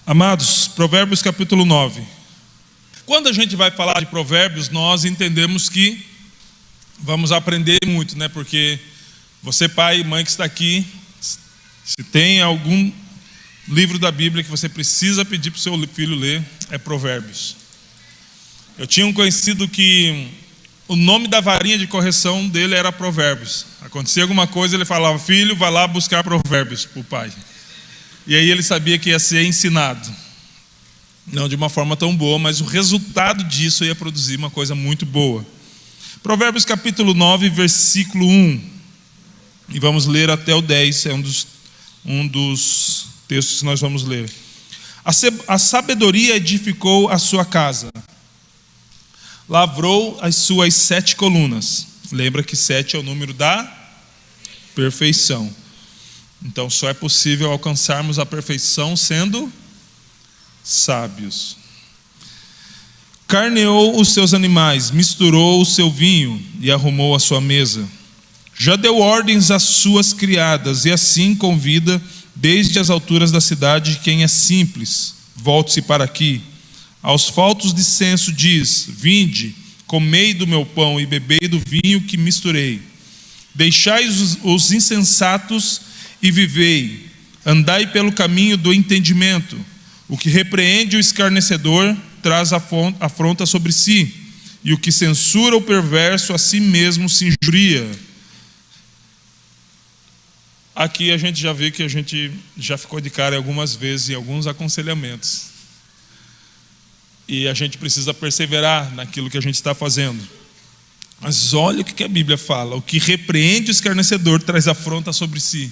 Amados, Provérbios capítulo 9. Quando a gente vai falar de provérbios, nós entendemos que vamos aprender muito, né? Porque você, pai e mãe que está aqui, se tem algum livro da Bíblia que você precisa pedir para o seu filho ler, é Provérbios. Eu tinha um conhecido que o nome da varinha de correção dele era Provérbios. Acontecia alguma coisa, ele falava: filho, vai lá buscar Provérbios para o pai. E aí ele sabia que ia ser ensinado. Não de uma forma tão boa, mas o resultado disso ia produzir uma coisa muito boa. Provérbios capítulo 9, versículo 1. E vamos ler até o 10, é um dos textos que nós vamos ler. A sabedoria edificou a sua casa, lavrou as suas 7 colunas. Lembra que 7 é o número da perfeição. Então só é possível alcançarmos a perfeição sendo sábios. Carneou os seus animais, misturou o seu vinho e arrumou a sua mesa. Já deu ordens às suas criadas e assim convida desde as alturas da cidade quem é simples: volte-se para aqui. Aos faltos de senso diz: vinde, comei do meu pão e bebei do vinho que misturei. Deixai os insensatos e vivei. Andai pelo caminho do entendimento. O que repreende o escarnecedor traz afronta sobre si, e o que censura o perverso a si mesmo se injuria. Aqui a gente já vê que a gente já ficou de cara algumas vezes em alguns aconselhamentos. E a gente precisa perseverar naquilo que a gente está fazendo. Mas olha o que a Bíblia fala: o que repreende o escarnecedor traz afronta sobre si.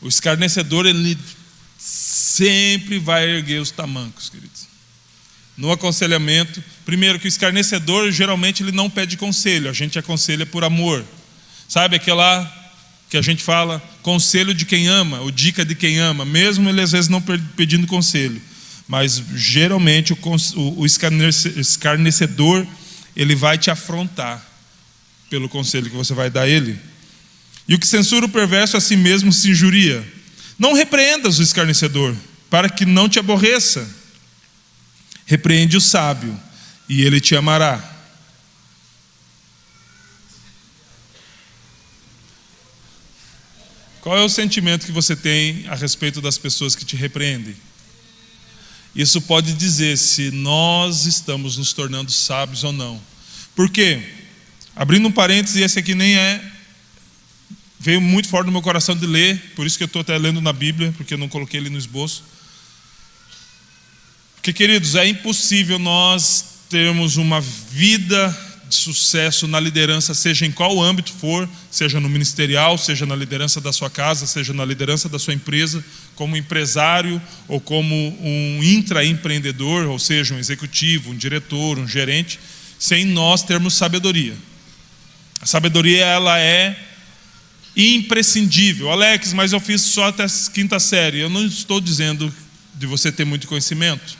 O escarnecedor, ele sempre vai erguer os tamancos, queridos. No aconselhamento, primeiro que o escarnecedor, geralmente ele não pede conselho, a gente aconselha por amor. Sabe aquela que a gente fala, conselho de quem ama, ou dica de quem ama, mesmo ele às vezes não pedindo conselho. Mas geralmente o escarnecedor, ele vai te afrontar pelo conselho que você vai dar a ele. E o que censura o perverso a si mesmo se injuria. Não repreendas o escarnecedor, para que não te aborreça. Repreende o sábio, e ele te amará. Qual é o sentimento que você tem a respeito das pessoas que te repreendem? Isso pode dizer se nós estamos nos tornando sábios ou não. Por quê? Abrindo um parênteses, esse aqui nem veio muito forte no meu coração de ler, por isso que eu estou até lendo na Bíblia, porque eu não coloquei ele no esboço. Porque, queridos, é impossível nós termos uma vida de sucesso na liderança, seja em qual âmbito for, seja no ministerial, seja na liderança da sua casa, seja na liderança da sua empresa, como empresário ou como um intraempreendedor, ou seja, um executivo, um diretor, um gerente, sem nós termos sabedoria. A sabedoria, ela é imprescindível. Alex, mas eu fiz só até a 5ª série. Eu não estou dizendo de você ter muito conhecimento.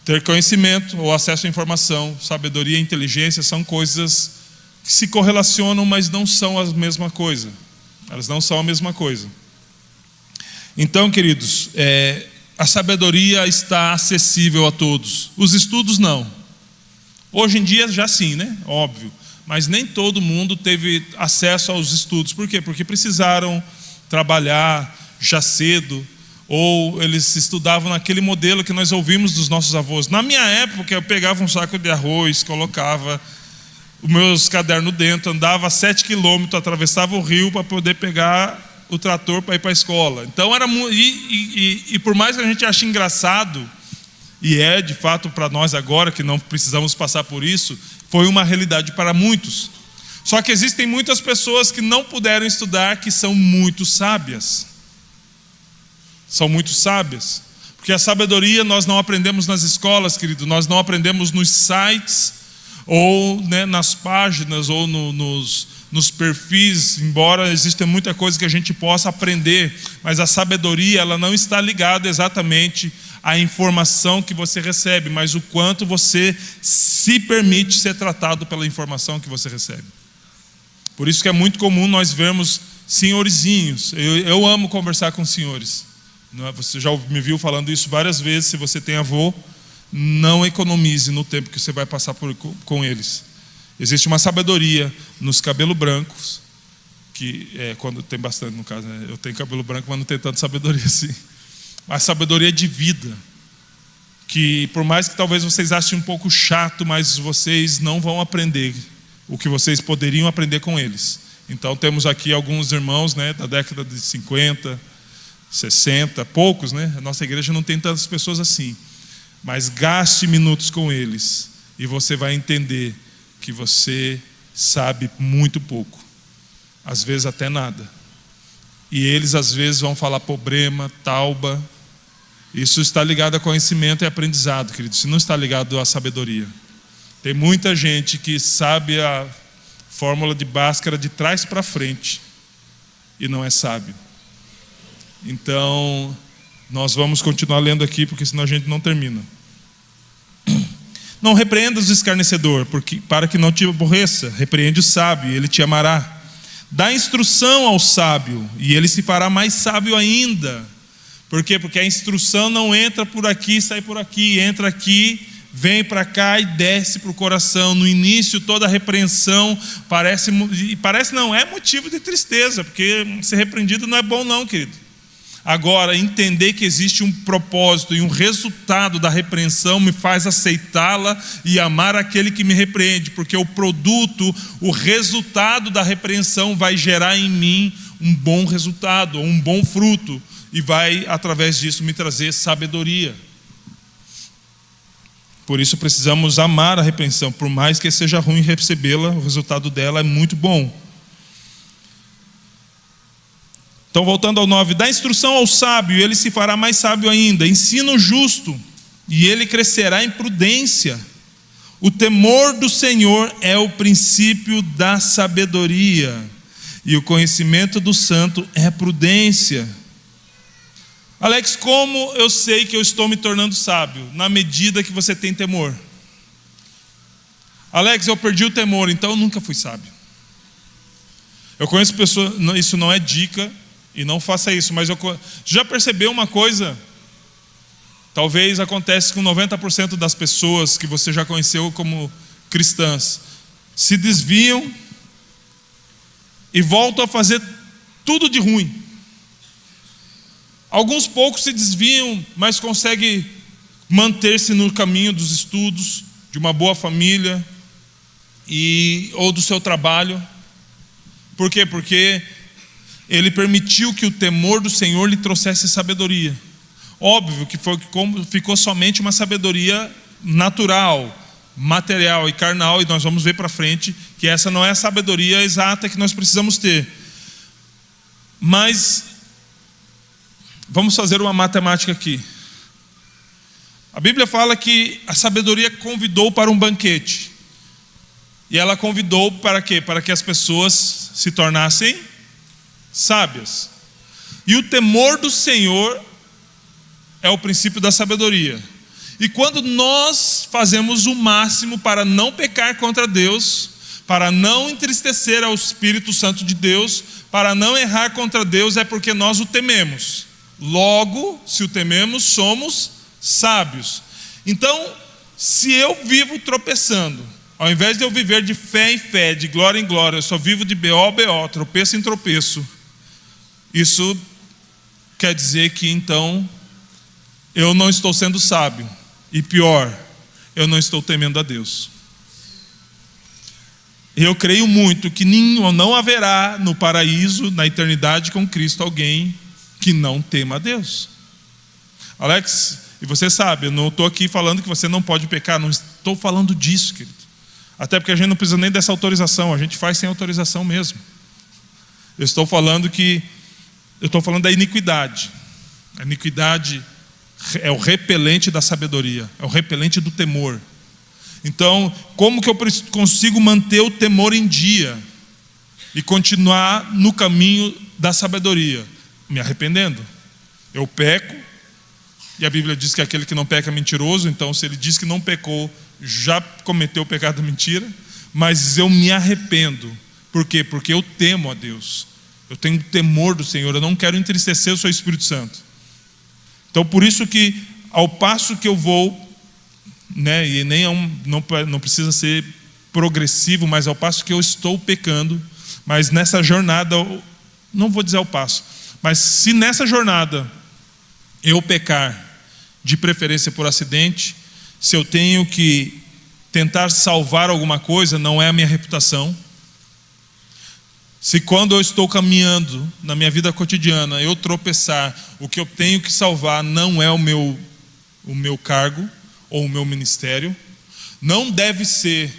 Ter conhecimento ou acesso à informação, sabedoria e inteligência são coisas que se correlacionam, mas não são a mesma coisa. Elas não são a mesma coisa. Então, queridos, a sabedoria está acessível a todos. Os estudos não. Hoje em dia já sim, né? Óbvio. Mas nem todo mundo teve acesso aos estudos. Por quê? Porque precisaram trabalhar já cedo, ou eles estudavam naquele modelo que nós ouvimos dos nossos avós. Na minha época, eu pegava um saco de arroz, colocava os meus cadernos dentro, andava 7 quilômetros, atravessava o rio para poder pegar o trator para ir para a escola. Então era e por mais que a gente ache engraçado, e é de fato para nós agora que não precisamos passar por isso, foi uma realidade para muitos. Só que existem muitas pessoas que não puderam estudar, que são muito sábias. São muito sábias. Porque a sabedoria nós não aprendemos nas escolas, querido. Nós não aprendemos nos sites, ou nas páginas, ou nos perfis. Embora exista muita coisa que a gente possa aprender. Mas a sabedoria, ela não está ligada exatamente à informação que você recebe, mas o quanto você se permite ser tratado pela informação que você recebe. Por isso que é muito comum nós vermos senhorizinhos. Eu amo conversar com senhores. Você já me viu falando isso várias vezes. Se você tem avô, não economize no tempo que você vai passar com eles. Existe uma sabedoria nos cabelos brancos, que quando tem bastante, no caso, né? Eu tenho cabelo branco, mas não tenho tanta sabedoria assim. A sabedoria de vida, que por mais que talvez vocês achem um pouco chato, mas vocês não vão aprender o que vocês poderiam aprender com eles. Então temos aqui alguns irmãos, né, da década de 50, 60, poucos, né? A nossa igreja não tem tantas pessoas assim. Mas gaste minutos com eles e você vai entender que você sabe muito pouco, às vezes até nada. E eles às vezes vão falar problema, tauba. Isso está ligado a conhecimento e aprendizado, querido. Isso não está ligado à sabedoria. Tem muita gente que sabe a fórmula de Bhaskara de trás para frente e não é sábio. Então, nós vamos continuar lendo aqui, porque senão a gente não termina. Não repreendas o escarnecedor, para que não te aborreça. Repreende o sábio, e ele te amará. Dá instrução ao sábio, e ele se fará mais sábio ainda. Por quê? Porque a instrução não entra por aqui e sai por aqui. Entra aqui, vem para cá e desce para o coração. No início, toda a repreensão parece não, é motivo de tristeza, porque ser repreendido não é bom não, querido. Agora, entender que existe um propósito e um resultado da repreensão me faz aceitá-la e amar aquele que me repreende, porque o produto, o resultado da repreensão vai gerar em mim um bom resultado, um bom fruto, e vai, através disso, me trazer sabedoria. Por isso precisamos amar a repreensão, por mais que seja ruim recebê-la, o resultado dela é muito bom. Então, voltando ao 9, dá instrução ao sábio, e ele se fará mais sábio ainda. Ensina o justo, e ele crescerá em prudência. O temor do Senhor é o princípio da sabedoria, e o conhecimento do santo é prudência. Alex, como eu sei que eu estou me tornando sábio? Na medida que você tem temor. Alex, eu perdi o temor, então eu nunca fui sábio. Eu conheço pessoas, isso não é dica, e não faça isso, mas já percebeu uma coisa? Talvez acontece com 90% das pessoas que você já conheceu como cristãs. Se desviam e voltam a fazer tudo de ruim. Alguns poucos se desviam, mas conseguem manter-se no caminho dos estudos, de uma boa família, ou do seu trabalho. Por quê? Porque ele permitiu que o temor do Senhor lhe trouxesse sabedoria. Óbvio que ficou somente uma sabedoria natural, material e carnal, e nós vamos ver para frente que essa não é a sabedoria exata que nós precisamos ter. Mas vamos fazer uma matemática aqui. A Bíblia fala que a sabedoria convidou para um banquete. E ela convidou para quê? Para que as pessoas se tornassem sábias. E o temor do Senhor é o princípio da sabedoria. E quando nós fazemos o máximo para não pecar contra Deus, para não entristecer ao Espírito Santo de Deus, para não errar contra Deus, é porque nós o tememos. Logo, se o tememos, somos sábios. Então, se eu vivo tropeçando, ao invés de eu viver de fé em fé, de glória em glória, eu só vivo de BO em BO, tropeço em tropeço, isso quer dizer que então eu não estou sendo sábio. E pior, eu não estou temendo a Deus. Eu creio muito que não haverá no paraíso, na eternidade com Cristo, alguém que não tema a Deus. Alex, e você sabe, eu não estou aqui falando que você não pode pecar, não estou falando disso, querido. Até porque a gente não precisa nem dessa autorização, a gente faz sem autorização mesmo. Eu estou falando da iniquidade. A iniquidade é o repelente da sabedoria, é o repelente do temor. Então, como que eu consigo manter o temor em dia e continuar no caminho da sabedoria? Me arrependendo. Eu peco, e a Bíblia diz que aquele que não peca é mentiroso. Então, se ele diz que não pecou, já cometeu o pecado da mentira. Mas eu me arrependo. Por quê? Porque eu temo a Deus. Eu tenho temor do Senhor. Eu não quero entristecer o seu Espírito Santo. Então, por isso que, ao passo que eu vou, né, e nem não precisa ser progressivo, mas ao passo que eu estou pecando, mas nessa jornada, não vou dizer ao passo, mas se nessa jornada eu pecar, de preferência por acidente, se eu tenho que tentar salvar alguma coisa, não é a minha reputação. Se quando eu estou caminhando na minha vida cotidiana, eu tropeçar, o que eu tenho que salvar não é o meu cargo ou o meu ministério, não deve ser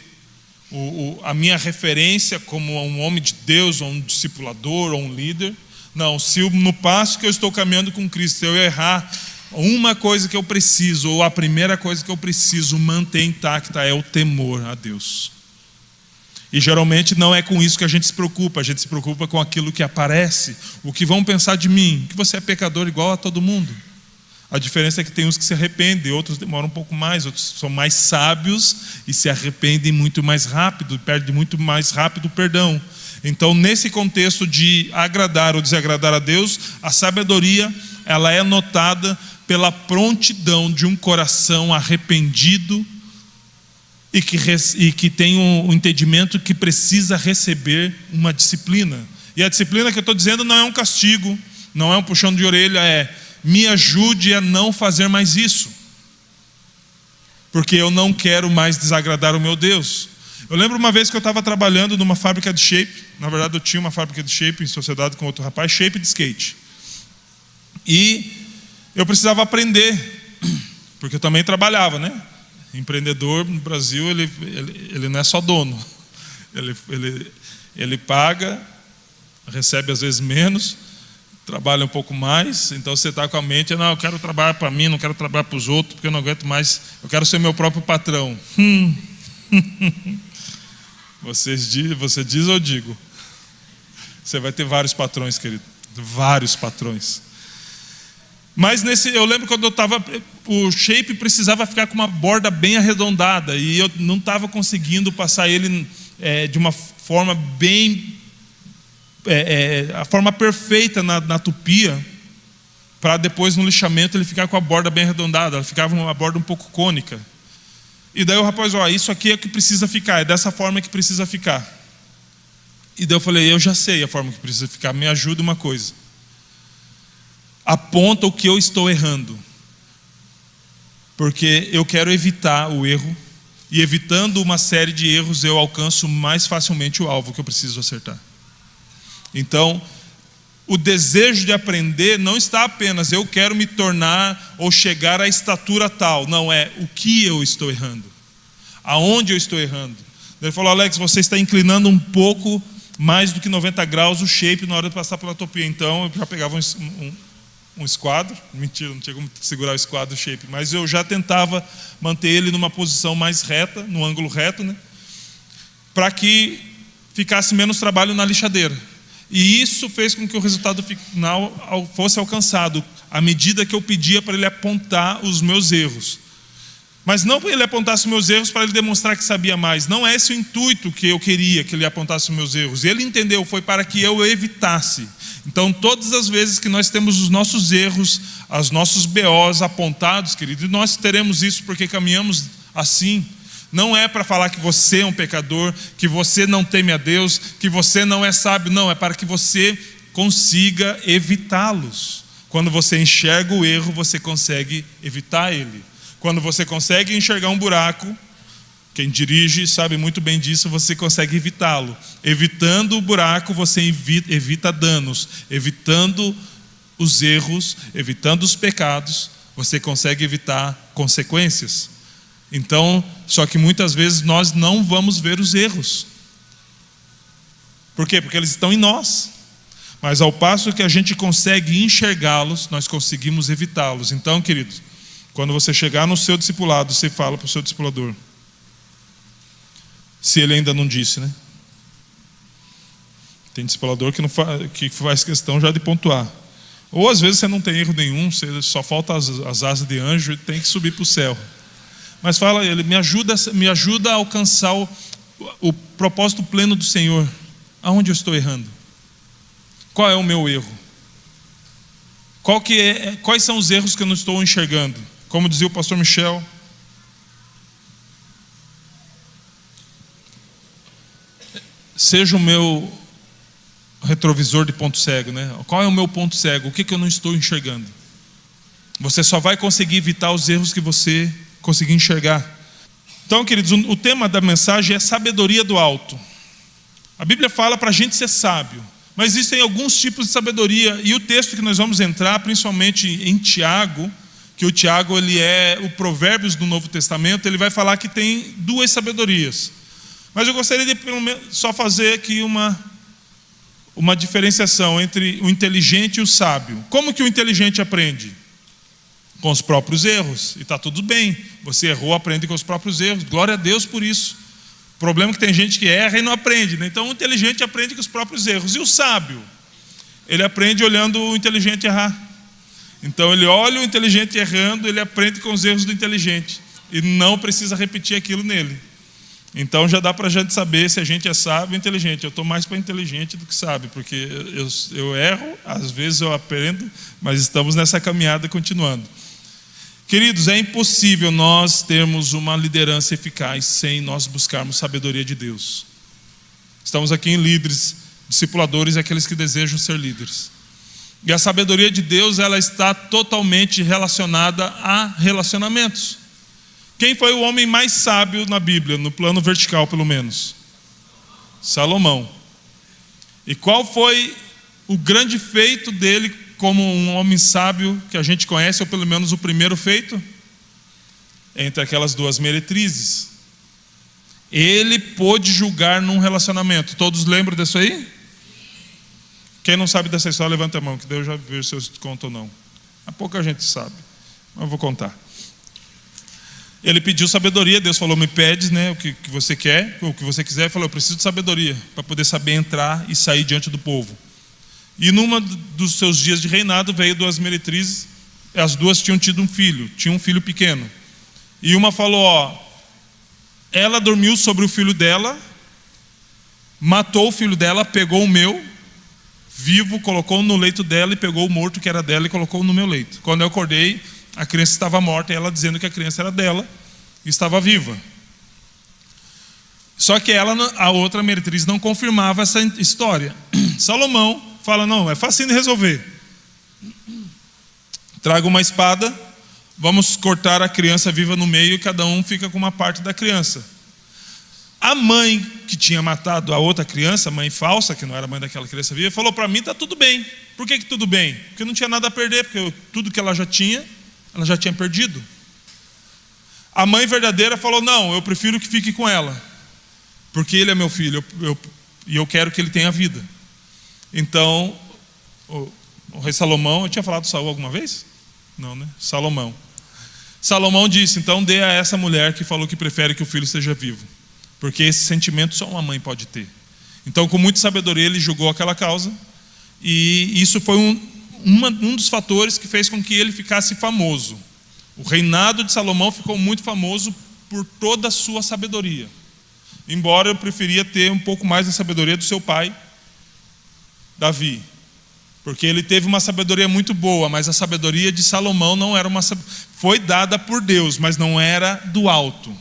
a minha referência como um homem de Deus, ou um discipulador, ou um líder. Não, se no passo que eu estou caminhando com Cristo, eu errar, uma coisa que eu preciso, ou a primeira coisa que eu preciso manter intacta é o temor a Deus. E geralmente não é com isso que a gente se preocupa com aquilo que aparece, o que vão pensar de mim, que você é pecador igual a todo mundo. A diferença é que tem uns que se arrependem, outros demoram um pouco mais, outros são mais sábios e se arrependem muito mais rápido, perdem muito mais rápido o perdão. Então, nesse contexto de agradar ou desagradar a Deus, a sabedoria, ela é notada pela prontidão de um coração arrependido e que tem um entendimento que precisa receber uma disciplina. E a disciplina que eu estou dizendo não é um castigo, não é um puxão de orelha, é me ajude a não fazer mais isso, porque eu não quero mais desagradar o meu Deus. Eu lembro uma vez que eu estava trabalhando numa fábrica de shape. Na verdade eu tinha uma fábrica de shape em sociedade com outro rapaz, shape de skate. E eu precisava aprender, porque eu também trabalhava, né? Empreendedor no Brasil, ele não é só dono. Ele paga, recebe às vezes menos, trabalha um pouco mais. Então você está com a mente, não, eu quero trabalhar para mim, não quero trabalhar para os outros, porque eu não aguento mais, eu quero ser meu próprio patrão. Você diz ou digo? Você vai ter vários patrões, querido. Vários patrões. Mas eu lembro quando eu estava, o shape precisava ficar com uma borda bem arredondada, e eu não estava conseguindo passar ele de uma forma bem, a forma perfeita na tupia, para depois no lixamento ele ficar com a borda bem arredondada. Ela ficava uma borda um pouco cônica. E daí o rapaz, isso aqui é o que precisa ficar, é dessa forma que precisa ficar. E daí eu falei, eu já sei a forma que precisa ficar, me ajuda uma coisa. Aponta o que eu estou errando, porque eu quero evitar o erro, e evitando uma série de erros eu alcanço mais facilmente o alvo que eu preciso acertar. Então, o desejo de aprender não está apenas eu quero me tornar ou chegar à estatura tal, não, é o que eu estou errando, aonde eu estou errando. Ele falou, Alex, você está inclinando um pouco mais do que 90 graus o shape na hora de passar pela topia. Então eu já pegava um esquadro, mentira, não tinha como segurar o esquadro, o shape, mas eu já tentava manter ele numa posição mais reta, no ângulo reto, né, para que ficasse menos trabalho na lixadeira. E isso fez com que o resultado final fosse alcançado, à medida que eu pedia para ele apontar os meus erros. Mas não para ele apontar os meus erros para ele demonstrar que sabia mais. Não é esse o intuito que eu queria, que ele apontasse os meus erros. Ele entendeu, foi para que eu evitasse. Então, todas as vezes que nós temos os nossos erros, os nossos BOs apontados, querido, e nós teremos isso porque caminhamos assim. Não é para falar que você é um pecador, que você não teme a Deus, que você não é sábio. Não, é para que você consiga evitá-los. Quando você enxerga o erro, você consegue evitar ele. Quando você consegue enxergar um buraco, quem dirige sabe muito bem disso, você consegue evitá-lo. Evitando o buraco, você evita danos. Evitando os erros, evitando os pecados, você consegue evitar consequências. Então, só que muitas vezes nós não vamos ver os erros. Por quê? Porque eles estão em nós. Mas ao passo que a gente consegue enxergá-los, nós conseguimos evitá-los. Então, queridos, quando você chegar no seu discipulado, você fala para o seu discipulador. Se ele ainda não disse, né? Tem discipulador que faz questão já de pontuar. Ou às vezes você não tem erro nenhum, você só falta as asas de anjo e tem que subir para o céu. Mas fala, ele me ajuda a alcançar o propósito pleno do Senhor. Aonde eu estou errando? Qual é o meu erro? Quais são os erros que eu não estou enxergando? Como dizia o pastor Michel, seja o meu retrovisor de ponto cego, né? Qual é o meu ponto cego? O que eu não estou enxergando? Você só vai conseguir evitar os erros que você conseguir enxergar. Então, queridos, o tema da mensagem é sabedoria do alto. A Bíblia fala para a gente ser sábio, mas existem alguns tipos de sabedoria, e o texto que nós vamos entrar, principalmente em Tiago, que o Tiago ele é o Provérbios do Novo Testamento, ele vai falar que tem duas sabedorias. Mas eu gostaria de pelo menos só fazer aqui uma diferenciação entre o inteligente e o sábio. Como que o inteligente aprende? Com os próprios erros, e está tudo bem. Você errou, aprende com os próprios erros. Glória a Deus por isso. O problema é que tem gente que erra e não aprende, né? Então o inteligente aprende com os próprios erros. E o sábio? Ele aprende olhando o inteligente errar. Então ele olha o inteligente errando, ele aprende com os erros do inteligente. E não precisa repetir aquilo nele. Então já dá para a gente saber se a gente é sábio ou inteligente. Eu estou mais para inteligente do que sábio, porque eu erro, às vezes eu aprendo, mas estamos nessa caminhada continuando. Queridos, é impossível nós termos uma liderança eficaz sem nós buscarmos sabedoria de Deus. Estamos aqui em líderes, discipuladores e aqueles que desejam ser líderes. E a sabedoria de Deus, ela está totalmente relacionada a relacionamentos. Quem foi o homem mais sábio na Bíblia, no plano vertical pelo menos? Salomão. E qual foi o grande feito dele como um homem sábio que a gente conhece, ou pelo menos o primeiro feito? Entre aquelas duas meretrizes. Ele pôde julgar num relacionamento. Todos lembram disso aí? Quem não sabe dessa história, levanta a mão, que Deus já viu se eu conto ou não. Há pouca gente sabe, mas eu vou contar. Ele pediu sabedoria, Deus falou, me pede, né, o que você quer, o que você quiser. Ele falou, eu preciso de sabedoria, para poder saber entrar e sair diante do povo. E numa dos seus dias de reinado, veio duas meretrizes, as duas tinham tido um filho, tinham um filho pequeno. E uma falou, ela dormiu sobre o filho dela, matou o filho dela, pegou o meu, vivo, colocou no leito dela e pegou o morto que era dela e colocou no meu leito. Quando eu acordei, a criança estava morta e ela dizendo que a criança era dela e estava viva. Só que a outra meretriz não confirmava essa história. Salomão fala, não, é facinho de resolver. Traga uma espada, vamos cortar a criança viva no meio e cada um fica com uma parte da criança. A mãe que tinha matado a outra criança, a mãe falsa, que não era mãe daquela criança viva, falou, para mim está tudo bem. Por que tudo bem? Porque não tinha nada a perder, porque tudo que ela já tinha perdido. A mãe verdadeira falou, não, eu prefiro que fique com ela, porque ele é meu filho, e eu quero que ele tenha vida. Então, o rei Salomão, eu tinha falado de Saul alguma vez? Não, né? Salomão disse, então dê a essa mulher que falou que prefere que o filho seja vivo, porque esse sentimento só uma mãe pode ter. Então, com muita sabedoria, ele julgou aquela causa, e isso foi um dos fatores que fez com que ele ficasse famoso. O reinado de Salomão ficou muito famoso por toda a sua sabedoria. Embora eu preferia ter um pouco mais da sabedoria do seu pai, Davi. Porque ele teve uma sabedoria muito boa, mas a sabedoria de Salomão não era foi dada por Deus, mas não era do alto.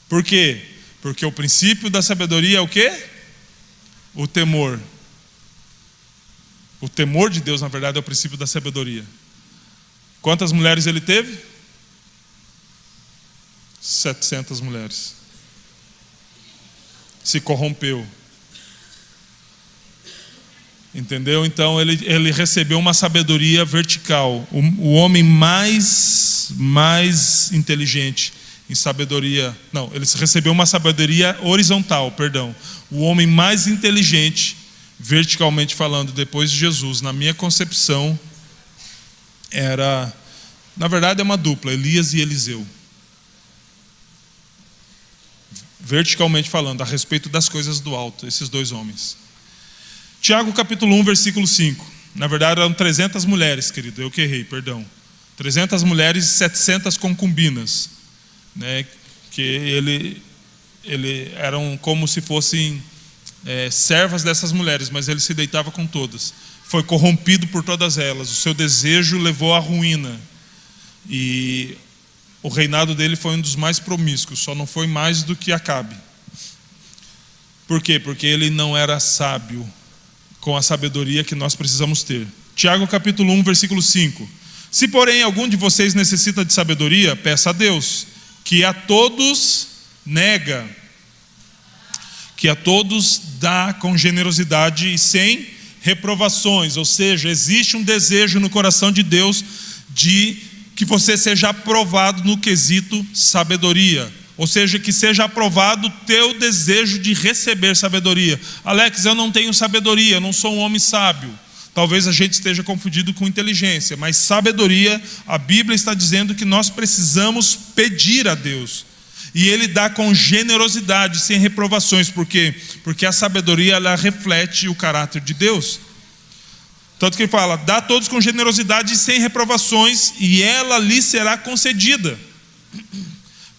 Por quê? Porque o princípio da sabedoria é o quê? O temor. O temor de Deus, na verdade, é o princípio da sabedoria. Quantas mulheres ele teve? 700 mulheres. Se corrompeu. Entendeu? Então ele recebeu uma sabedoria vertical. O homem mais inteligente em sabedoria. Não, ele recebeu uma sabedoria horizontal, perdão. O homem mais inteligente, verticalmente falando, depois de Jesus, na minha concepção, era, na verdade é uma dupla, Elias e Eliseu. Verticalmente falando, a respeito das coisas do alto, esses dois homens. Tiago capítulo 1, versículo 5. Na verdade eram 300 mulheres, querido, eu que errei, perdão. 300 mulheres e 700 concubinas, né? Que ele eram como se fossem servas dessas mulheres, mas ele se deitava com todas. foi corrompido por todas elas. O seu desejo levou à ruína. E o reinado dele foi um dos mais promíscuos, só não foi mais do que Acabe. Por quê? Porque ele não era sábio com a sabedoria que nós precisamos ter. Tiago capítulo 1, versículo 5. Se porém algum de vocês necessita de sabedoria, peça a Deus, que a todos nega, que a todos dá com generosidade e sem reprovações. Ou seja, existe um desejo no coração de Deus de que você seja aprovado no quesito sabedoria. Ou seja, que seja aprovado o teu desejo de receber sabedoria. Alex, eu não tenho sabedoria, eu não sou um homem sábio. Talvez a gente esteja confundido com inteligência, mas sabedoria, a Bíblia está dizendo que nós precisamos pedir a Deus. E Ele dá com generosidade, sem reprovações. Por quê? Porque a sabedoria, ela reflete o caráter de Deus. Tanto que ele fala, dá a todos com generosidade e sem reprovações, e ela lhe será concedida.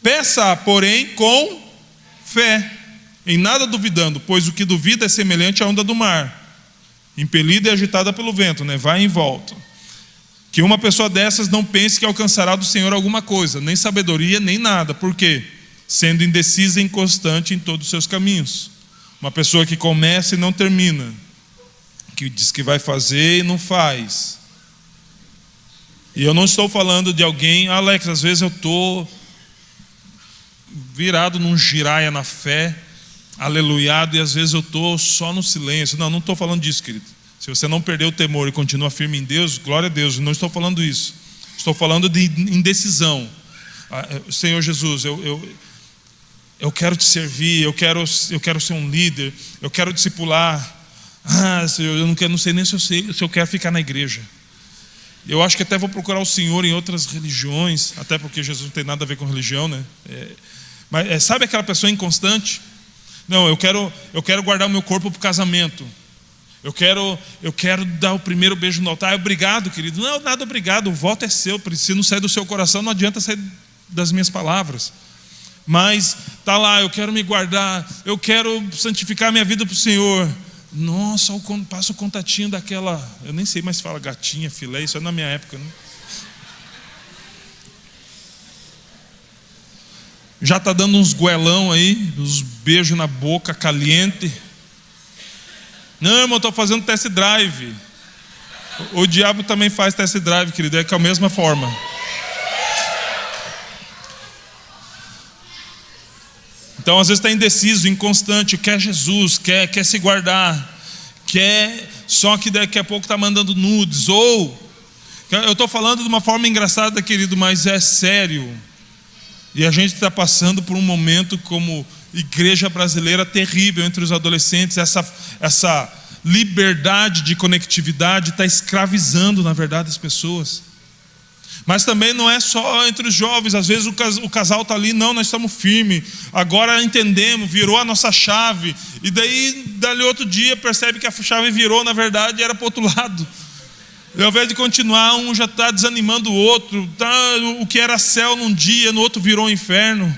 Peça, porém, com fé, em nada duvidando, pois o que duvida é semelhante à onda do mar, impelida e agitada pelo vento, né? Vai em volta. Que uma pessoa dessas não pense que alcançará do Senhor alguma coisa, nem sabedoria, nem nada. Por quê? Sendo indecisa e inconstante em todos os seus caminhos. Uma pessoa que começa e não termina, que diz que vai fazer e não faz. E eu não estou falando de alguém, Alex, às vezes eu estou virado num giraia na fé, aleluiado, e às vezes eu estou só no silêncio. Não estou falando disso, querido. Se você não perdeu o temor e continua firme em Deus, glória a Deus, não estou falando isso. Estou falando de indecisão. Senhor Jesus, eu quero te servir, eu quero ser um líder, eu quero discipular. Senhor, eu não sei nem se eu quero ficar na igreja. Eu acho que até vou procurar o Senhor em outras religiões, até porque Jesus não tem nada a ver com religião, né? Mas sabe aquela pessoa inconstante? Não, eu quero guardar o meu corpo para o casamento. Eu quero dar o primeiro beijo no altar. Obrigado, querido. Não, nada obrigado, o voto é seu. Se não sair do seu coração, não adianta sair das minhas palavras. Mas tá lá, eu quero me guardar, eu quero santificar minha vida para o Senhor. Nossa, passa o contatinho daquela, eu nem sei mais se fala gatinha, filé, isso é na minha época, né? Já está dando uns goelão aí, uns beijos na boca, caliente. Não, irmão, estou fazendo test drive. O diabo também faz test drive, querido, é com a mesma forma. Então, às vezes está indeciso, inconstante, quer Jesus, quer se guardar, só que daqui a pouco está mandando nudes. Ou, eu estou falando de uma forma engraçada, querido, mas é sério. E a gente está passando por um momento como igreja brasileira terrível entre os adolescentes. Essa liberdade de conectividade está escravizando, na verdade, as pessoas. Mas também não é só entre os jovens. Às vezes o casal está ali, não, nós estamos firmes, agora entendemos, virou a nossa chave. E daí, dali outro dia, percebe que a chave virou, na verdade, era para o outro lado. E ao invés de continuar, um já está desanimando o outro. O que era céu num dia, no outro virou inferno.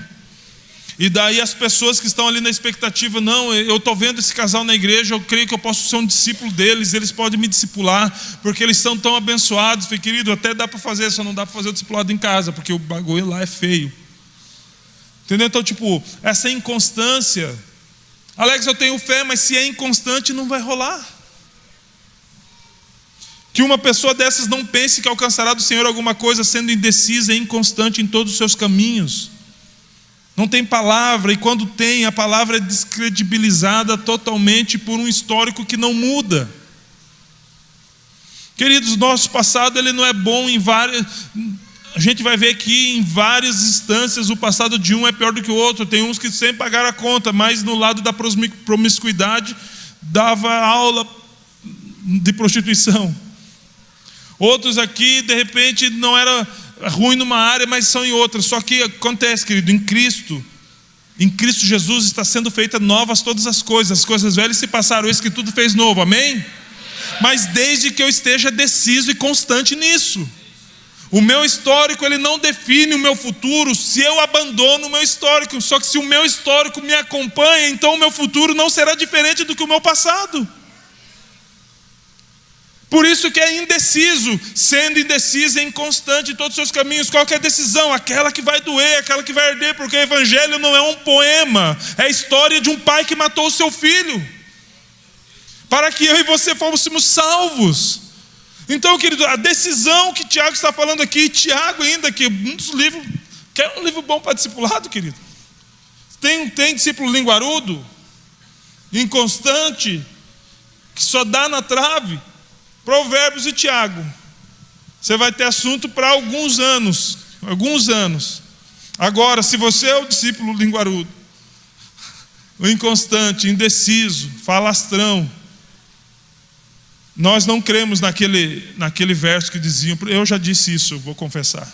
E daí as pessoas que estão ali na expectativa, não, eu estou vendo esse casal na igreja, eu creio que eu posso ser um discípulo deles, eles podem me discipular, porque eles são tão abençoados. Falei, querido, até dá para fazer, só não dá para fazer o discipulado em casa, porque o bagulho lá é feio. Entendeu? Então, essa inconstância. Alex, eu tenho fé, mas se é inconstante, não vai rolar. Que uma pessoa dessas não pense que alcançará do Senhor alguma coisa, sendo indecisa e inconstante em todos os seus caminhos. Não tem palavra, e quando tem, a palavra é descredibilizada totalmente por um histórico que não muda. Queridos, nosso passado ele não é bom em várias... A gente vai ver aqui em várias instâncias o passado de um é pior do que o outro. Tem uns que sempre pagaram a conta, mas no lado da promiscuidade dava aula de prostituição. Outros aqui, de repente, não era ruim numa área, mas são em outra. Só que acontece, querido, em Cristo Jesus está sendo feitas novas todas as coisas velhas se passaram, eis que tudo fez novo, amém? Mas desde que eu esteja deciso e constante nisso. O meu histórico, ele não define o meu futuro se eu abandono o meu histórico. Só que se o meu histórico me acompanha, então o meu futuro não será diferente do que o meu passado. Por isso que é indeciso, sendo indeciso e inconstante em todos os seus caminhos. Qual que é a decisão? Aquela que vai doer, aquela que vai arder, porque o evangelho não é um poema, é a história de um pai que matou o seu filho, para que eu e você fôssemos salvos. Então, querido, a decisão que Tiago está falando aqui, Tiago ainda, que um dos livros, quer um livro bom para discipulado, querido? Tem discípulo linguarudo, inconstante, que só dá na trave. Provérbios e Tiago, você vai ter assunto para alguns anos. Agora, se você é o discípulo linguarudo, o inconstante, indeciso, falastrão, nós não cremos naquele verso que diziam, eu já disse isso, eu vou confessar.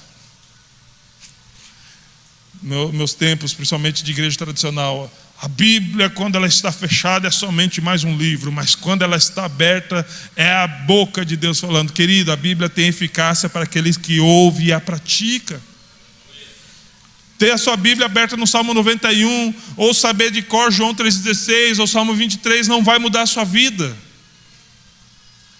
Meus tempos, principalmente de igreja tradicional, a Bíblia, quando ela está fechada, é somente mais um livro, mas quando ela está aberta, é a boca de Deus falando. Querido, a Bíblia tem eficácia para aqueles que ouvem e a praticam. Ter a sua Bíblia aberta no Salmo 91, ou saber de cor João 3,16, ou Salmo 23, não vai mudar a sua vida.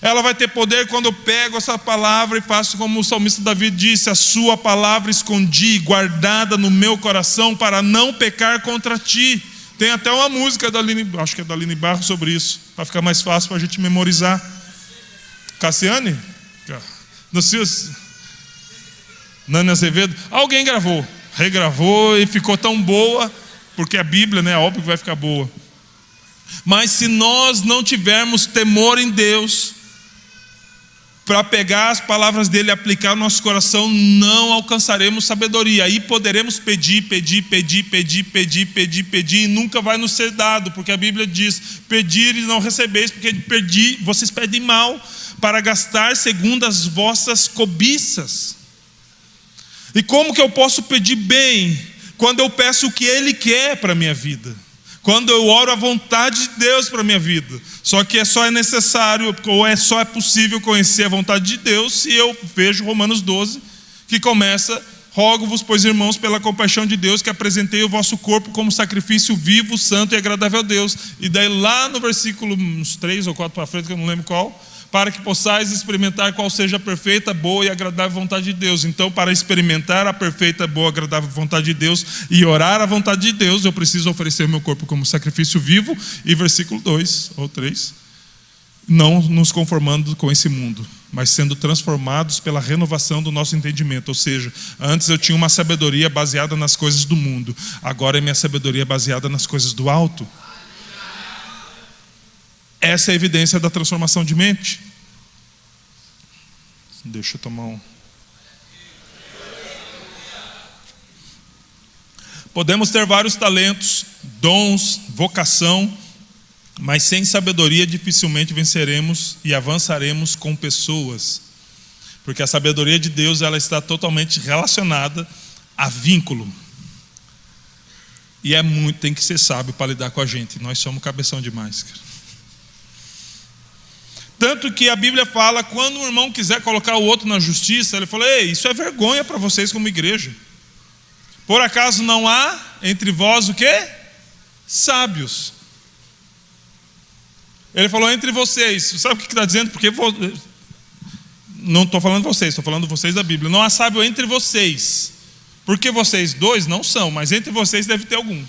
Ela vai ter poder quando eu pego essa palavra e faço como o salmista Davi disse: a sua palavra escondi, guardada no meu coração, para não pecar contra ti. Tem até uma música da Aline, acho que é da Aline Barros, sobre isso, para ficar mais fácil para a gente memorizar. Cassiane? Nani Azevedo? Alguém regravou e ficou tão boa, porque a Bíblia, né, óbvio que vai ficar boa. Mas se nós não tivermos temor em Deus, para pegar as palavras dele e aplicar no nosso coração, não alcançaremos sabedoria. Aí poderemos pedir, e nunca vai nos ser dado, porque a Bíblia diz: pedir e não recebeis, porque vocês pedem mal, para gastar segundo as vossas cobiças. E como que eu posso pedir bem, quando eu peço o que Ele quer para a minha vida? Quando eu oro a vontade de Deus para a minha vida. Só que só é necessário, ou só é possível conhecer a vontade de Deus se eu vejo Romanos 12, que começa: rogo-vos, pois irmãos, pela compaixão de Deus, que apresentei o vosso corpo como sacrifício vivo, santo e agradável a Deus. E daí lá no versículo uns 3 ou 4 para frente, que eu não lembro qual, para que possais experimentar qual seja a perfeita, boa e agradável vontade de Deus. Então, para experimentar a perfeita, boa e agradável vontade de Deus e orar a vontade de Deus, eu preciso oferecer o meu corpo como sacrifício vivo. E versículo 2 ou 3, não nos conformando com esse mundo, mas sendo transformados pela renovação do nosso entendimento. Ou seja, antes eu tinha uma sabedoria baseada nas coisas do mundo, agora é minha sabedoria baseada nas coisas do alto. Essa é a evidência da transformação de mente. Deixa eu tomar um. Podemos ter vários talentos, dons, vocação, mas sem sabedoria dificilmente venceremos e avançaremos com pessoas. Porque a sabedoria de Deus, ela está totalmente relacionada a vínculo. E tem que ser sábio para lidar com a gente. Nós somos cabeção demais, cara. Tanto que a Bíblia fala, quando um irmão quiser colocar o outro na justiça, ele fala: ei, isso é vergonha para vocês como igreja. Por acaso não há entre vós o quê? Sábios. Ele falou entre vocês. Sabe o que está dizendo? Porque não estou falando vocês, estou falando vocês da Bíblia. Não há sábio entre vocês. Porque vocês dois não são, mas entre vocês deve ter algum.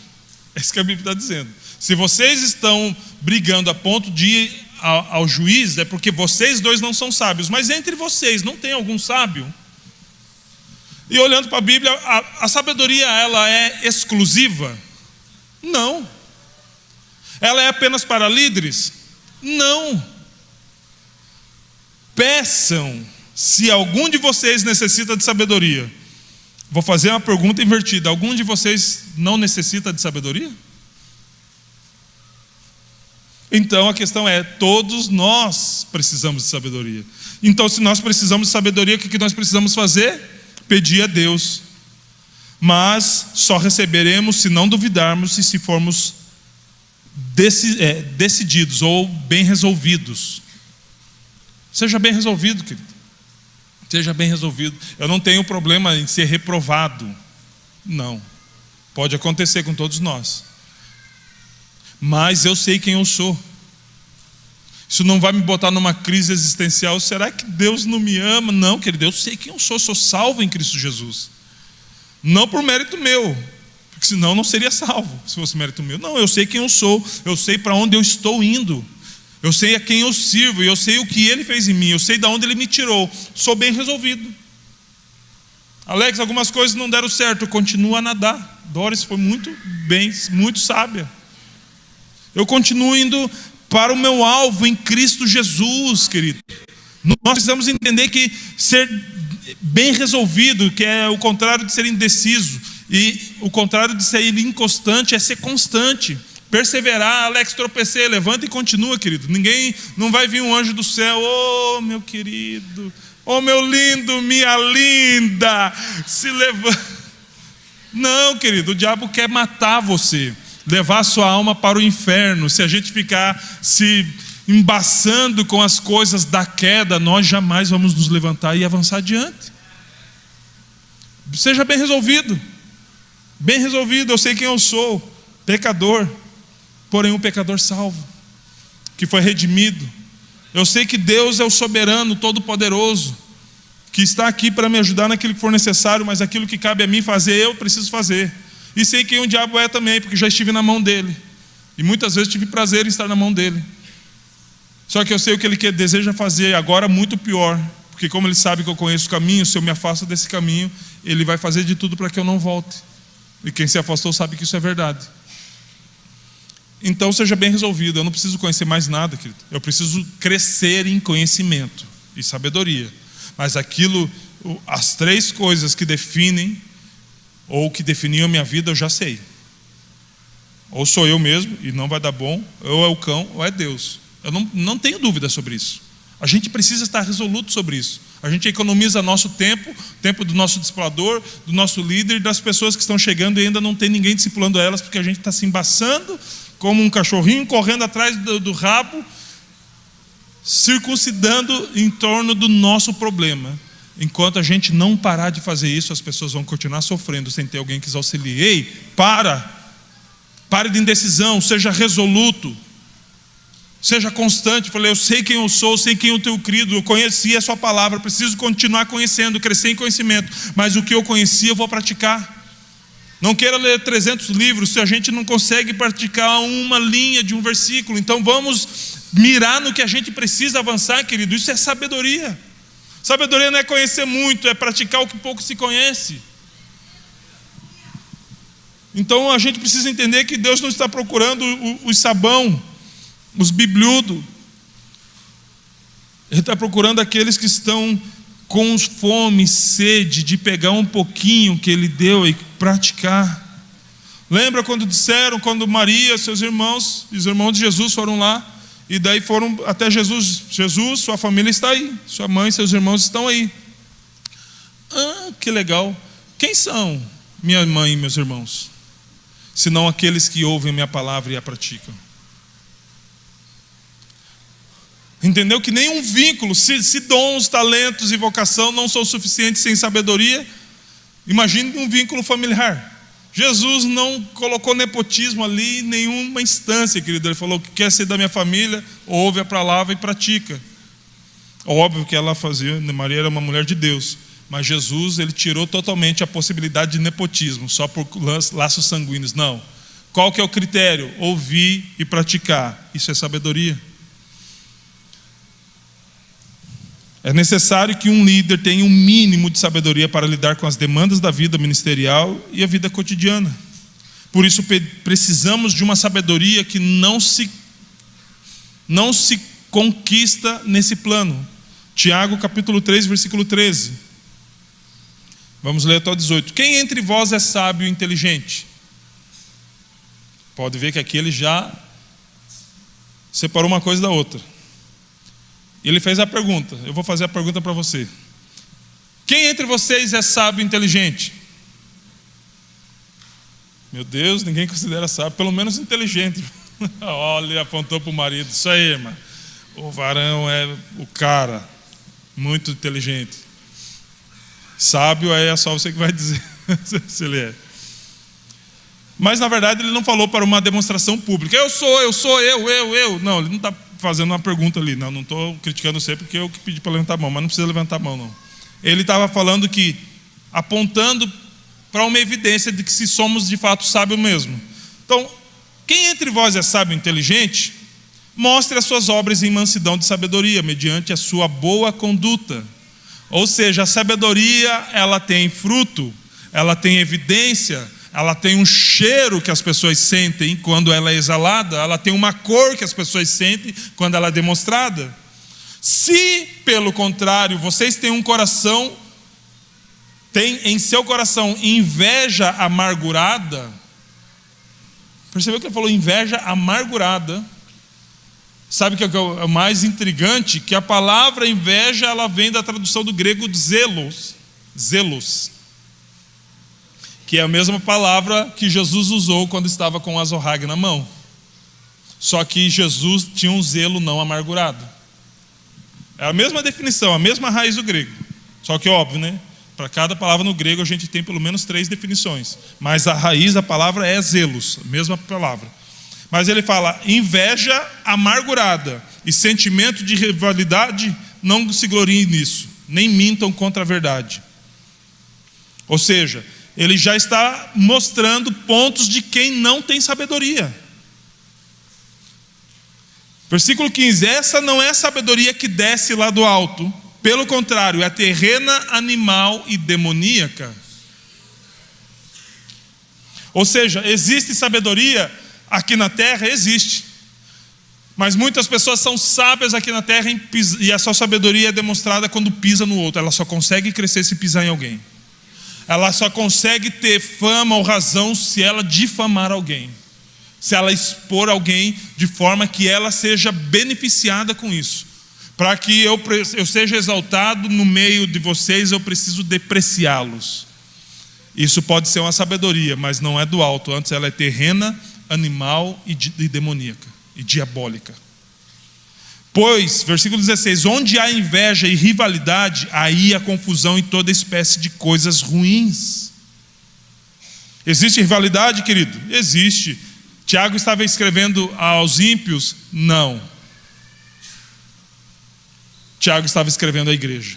É isso que a Bíblia está dizendo. Se vocês estão brigando a ponto de ir ao juiz, é porque vocês dois não são sábios. Mas entre vocês não tem algum sábio? E olhando para a Bíblia, a sabedoria, ela é exclusiva? Não. Ela é apenas para líderes? Não. Peçam, se algum de vocês necessita de sabedoria. Vou fazer uma pergunta invertida: algum de vocês não necessita de sabedoria? Então a questão é: todos nós precisamos de sabedoria. Então, se nós precisamos de sabedoria, o que nós precisamos fazer? Pedir a Deus. Mas só receberemos se não duvidarmos e se formos decididos ou bem resolvidos. Seja bem resolvido, querido. Seja bem resolvido. Eu não tenho problema em ser reprovado. Não. Pode acontecer com todos nós. Mas eu sei quem eu sou. Isso não vai me botar numa crise existencial. Será que Deus não me ama? Não, querido, eu sei quem eu sou salvo em Cristo Jesus. Não por mérito meu, porque senão eu não seria salvo, se fosse mérito meu. Não, eu sei quem eu sou, eu sei para onde eu estou indo, eu sei a quem eu sirvo, e eu sei o que Ele fez em mim, eu sei de onde Ele me tirou. Sou bem resolvido. Alex, algumas coisas não deram certo, continua a nadar. Doris foi muito bem, muito sábia. Eu continuo indo para o meu alvo em Cristo Jesus, querido. Nós precisamos entender que ser bem resolvido, que é o contrário de ser indeciso, e o contrário de ser inconstante é ser constante. Perseverar. Alex, tropecei, levanta e continua, querido. Ninguém, não vai vir um anjo do céu, oh meu querido, oh meu lindo, minha linda, se levanta. Não, querido, o diabo quer matar você, levar a sua alma para o inferno. Se a gente ficar se embaçando com as coisas da queda, nós jamais vamos nos levantar e avançar adiante. Seja bem resolvido. Bem resolvido. Eu sei quem eu sou, pecador, porém um pecador salvo, que foi redimido. Eu sei que Deus é o soberano, todo-poderoso, que está aqui para me ajudar naquilo que for necessário, mas aquilo que cabe a mim fazer, eu preciso fazer. E sei quem o diabo é também, porque já estive na mão dele, e muitas vezes tive prazer em estar na mão dele. Só que eu sei o que ele deseja fazer agora, muito pior, porque como ele sabe que eu conheço o caminho, se eu me afasto desse caminho, ele vai fazer de tudo para que eu não volte. E quem se afastou sabe que isso é verdade. Então seja bem resolvido. Eu não preciso conhecer mais nada, querido. Eu preciso crescer em conhecimento e sabedoria. Mas aquilo, as três coisas que definem ou que definiam a minha vida, eu já sei. Ou sou eu mesmo e não vai dar bom, ou é o cão, ou é Deus. Eu não tenho dúvida sobre isso. A gente precisa estar resoluto sobre isso. A gente economiza nosso tempo, tempo do nosso discipulador, do nosso líder e das pessoas que estão chegando e ainda não tem ninguém discipulando elas, porque a gente está se embaçando como um cachorrinho correndo atrás do rabo, circuncidando em torno do nosso problema. Enquanto a gente não parar de fazer isso, as pessoas vão continuar sofrendo sem ter alguém que os auxilie. Ei, pare de indecisão, seja resoluto, seja constante. Falei, eu sei quem eu sou, sei quem eu tenho crido, eu conheci a sua palavra, preciso continuar conhecendo, crescer em conhecimento, mas o que eu conheci eu vou praticar. Não queira ler 300 livros se a gente não consegue praticar uma linha de um versículo. Então vamos mirar no que a gente precisa avançar, querido. Isso é sabedoria. Sabedoria não é conhecer muito, é praticar o que pouco se conhece. Então a gente precisa entender que Deus não está procurando os sabão, os bibliudos. Ele está procurando aqueles que estão com fome e sede de pegar um pouquinho que Ele deu e praticar. Lembra quando Maria, seus irmãos, os irmãos de Jesus foram lá, e daí foram até Jesus, sua família está aí, sua mãe e seus irmãos estão aí. Ah, que legal. Quem são minha mãe e meus irmãos? Senão aqueles que ouvem a minha palavra e a praticam. Entendeu que nenhum vínculo, se dons, talentos e vocação não são suficientes sem sabedoria, imagine um vínculo familiar. Jesus não colocou nepotismo ali em nenhuma instância, querido. Ele falou que quer ser da minha família, ouve a palavra e pratica. Óbvio que ela fazia, Maria era uma mulher de Deus, mas Jesus, ele tirou totalmente a possibilidade de nepotismo, só por laços sanguíneos. Não. Qual que é o critério? Ouvir e praticar. Isso é sabedoria. É necessário que um líder tenha um mínimo de sabedoria para lidar com as demandas da vida ministerial e a vida cotidiana. Por isso precisamos de uma sabedoria que não se conquista nesse plano. Tiago capítulo 3, versículo 13. Vamos ler até o 18. Quem entre vós é sábio e inteligente? Pode ver que aqui ele já separou uma coisa da outra. Ele fez a pergunta, eu vou fazer a pergunta para você. Quem entre vocês é sábio e inteligente? Meu Deus, ninguém considera sábio, pelo menos inteligente. Olha, apontou para o marido. Isso aí, irmã. O varão é o cara, muito inteligente. Sábio é só você que vai dizer se ele é. Mas na verdade ele não falou para uma demonstração pública. Eu. Não, ele não está fazendo uma pergunta ali. Não estou criticando você porque eu que pedi para levantar a mão, mas não precisa levantar a mão, não. Ele estava falando que, apontando para uma evidência de que se somos de fato sábios mesmo. Então, quem entre vós é sábio e inteligente, mostre as suas obras em mansidão de sabedoria, mediante a sua boa conduta. Ou seja, a sabedoria, ela tem fruto, ela tem evidência, ela tem um cheiro que as pessoas sentem quando ela é exalada, ela tem uma cor que as pessoas sentem quando ela é demonstrada. Se, pelo contrário, vocês têm um coração, tem em seu coração inveja amargurada, percebeu que ele falou inveja amargurada? Sabe o que é o mais intrigante? Que a palavra inveja, ela vem da tradução do grego zelos, que é a mesma palavra que Jesus usou quando estava com o azorrague na mão. Só que Jesus tinha um zelo não amargurado. É a mesma definição, a mesma raiz do grego. Só que óbvio, né? Para cada palavra no grego a gente tem pelo menos 3 definições. Mas a raiz da palavra é zelos, a mesma palavra. Mas ele fala inveja amargurada e sentimento de rivalidade, não se gloriem nisso, nem mintam contra a verdade. Ou seja, ele já está mostrando pontos de quem não tem sabedoria. Versículo 15, essa não é a sabedoria que desce lá do alto, pelo contrário, é terrena, animal e demoníaca. Ou seja, existe sabedoria aqui na terra? Existe. Mas muitas pessoas são sábias aqui na terra e a sua sabedoria é demonstrada quando pisa no outro. Ela só consegue crescer se pisar em alguém. Ela só consegue ter fama ou razão se ela difamar alguém, se ela expor alguém de forma que ela seja beneficiada com isso. Para que eu seja exaltado no meio de vocês, eu preciso depreciá-los. Isso pode ser uma sabedoria, mas não é do alto. Antes ela é terrena, animal e demoníaca e diabólica. Pois, versículo 16, onde há inveja e rivalidade, aí há confusão e toda espécie de coisas ruins. Existe rivalidade, querido? Existe. Tiago estava escrevendo aos ímpios? Não. Tiago estava escrevendo à igreja.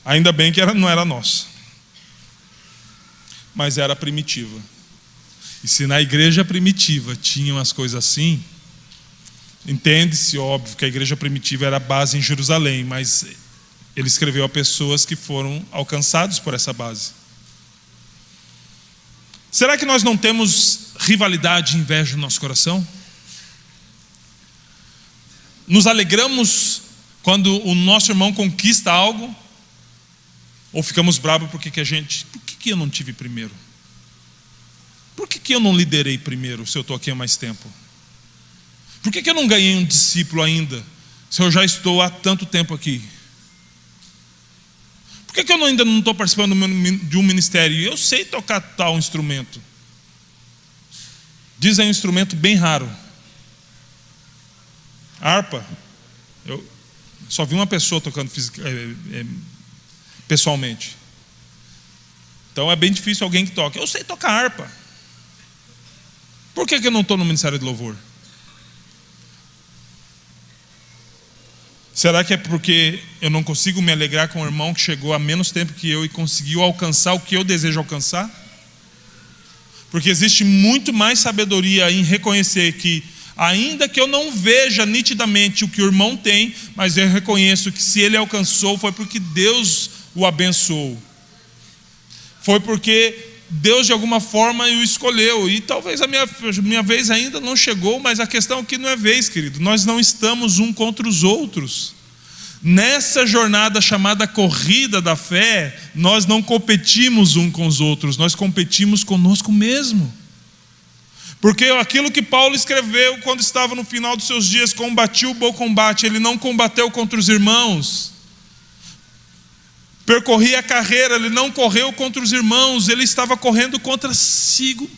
Ainda bem que não era nossa, mas era primitiva. E se na igreja primitiva tinham as coisas assim, entende-se, óbvio, que a igreja primitiva era a base em Jerusalém, mas ele escreveu a pessoas que foram alcançados por essa base. Será que nós não temos rivalidade e inveja no nosso coração? Nos alegramos quando o nosso irmão conquista algo? Ou ficamos bravos por que eu não tive primeiro? Por que eu não liderei primeiro se eu estou aqui há mais tempo? Por que eu não ganhei um discípulo ainda se eu já estou há tanto tempo aqui? Por que eu ainda não estou participando de um ministério? Eu sei tocar tal instrumento. Diz aí um instrumento bem raro. Harpa. Eu só vi uma pessoa tocando pessoalmente. Então é bem difícil alguém que toca. Eu sei tocar harpa. Por que eu não estou no ministério de louvor? Será que é porque eu não consigo me alegrar com o irmão que chegou há menos tempo que eu e conseguiu alcançar o que eu desejo alcançar? Porque existe muito mais sabedoria em reconhecer que, ainda que eu não veja nitidamente o que o irmão tem, mas eu reconheço que se ele alcançou foi porque Deus o abençoou. Foi porque Deus de alguma forma o escolheu. E talvez a minha vez ainda não chegou, mas a questão aqui não é vez, querido. Nós não estamos um contra os outros. Nessa jornada chamada corrida da fé, nós não competimos um com os outros, nós competimos conosco mesmo. Porque aquilo que Paulo escreveu quando estava no final dos seus dias, combati o bom combate, ele não combateu contra os irmãos. Percorri a carreira, ele não correu contra os irmãos, ele estava correndo contra si mesmo.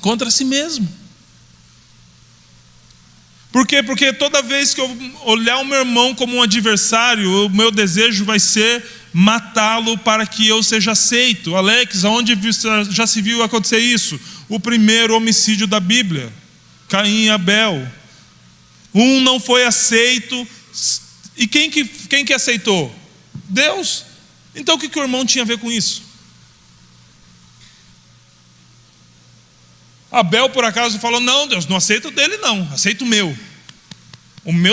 Contra si mesmo. Por quê? Porque toda vez que eu olhar o meu irmão como um adversário, o meu desejo vai ser matá-lo para que eu seja aceito. Alex, aonde já se viu acontecer isso? O primeiro homicídio da Bíblia, Caim e Abel. Um não foi aceito, e quem que aceitou? Deus. Então o que o irmão tinha a ver com isso? Abel por acaso falou: não, Deus, não aceito o dele não, aceito o meu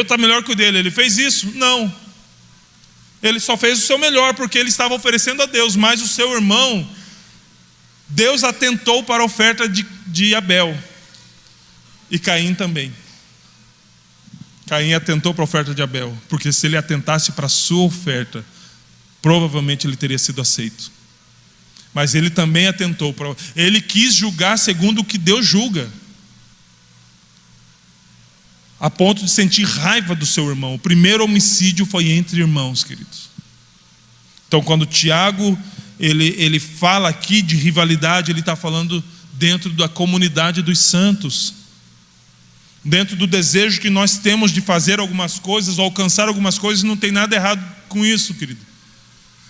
está melhor que o dele. Ele fez isso? Não, ele só fez o seu melhor, porque ele estava oferecendo a Deus. Mas o seu irmão, Deus atentou para a oferta de Abel, e Caim também. Caim atentou para a oferta de Abel, porque se ele atentasse para a sua oferta, provavelmente ele teria sido aceito. Mas ele também atentou para... Ele quis julgar segundo o que Deus julga, a ponto de sentir raiva do seu irmão. O primeiro homicídio foi entre irmãos, queridos. Então quando Tiago ele fala aqui de rivalidade, ele está falando dentro da comunidade dos santos, dentro do desejo que nós temos de fazer algumas coisas, ou alcançar algumas coisas. Não tem nada errado com isso, querido.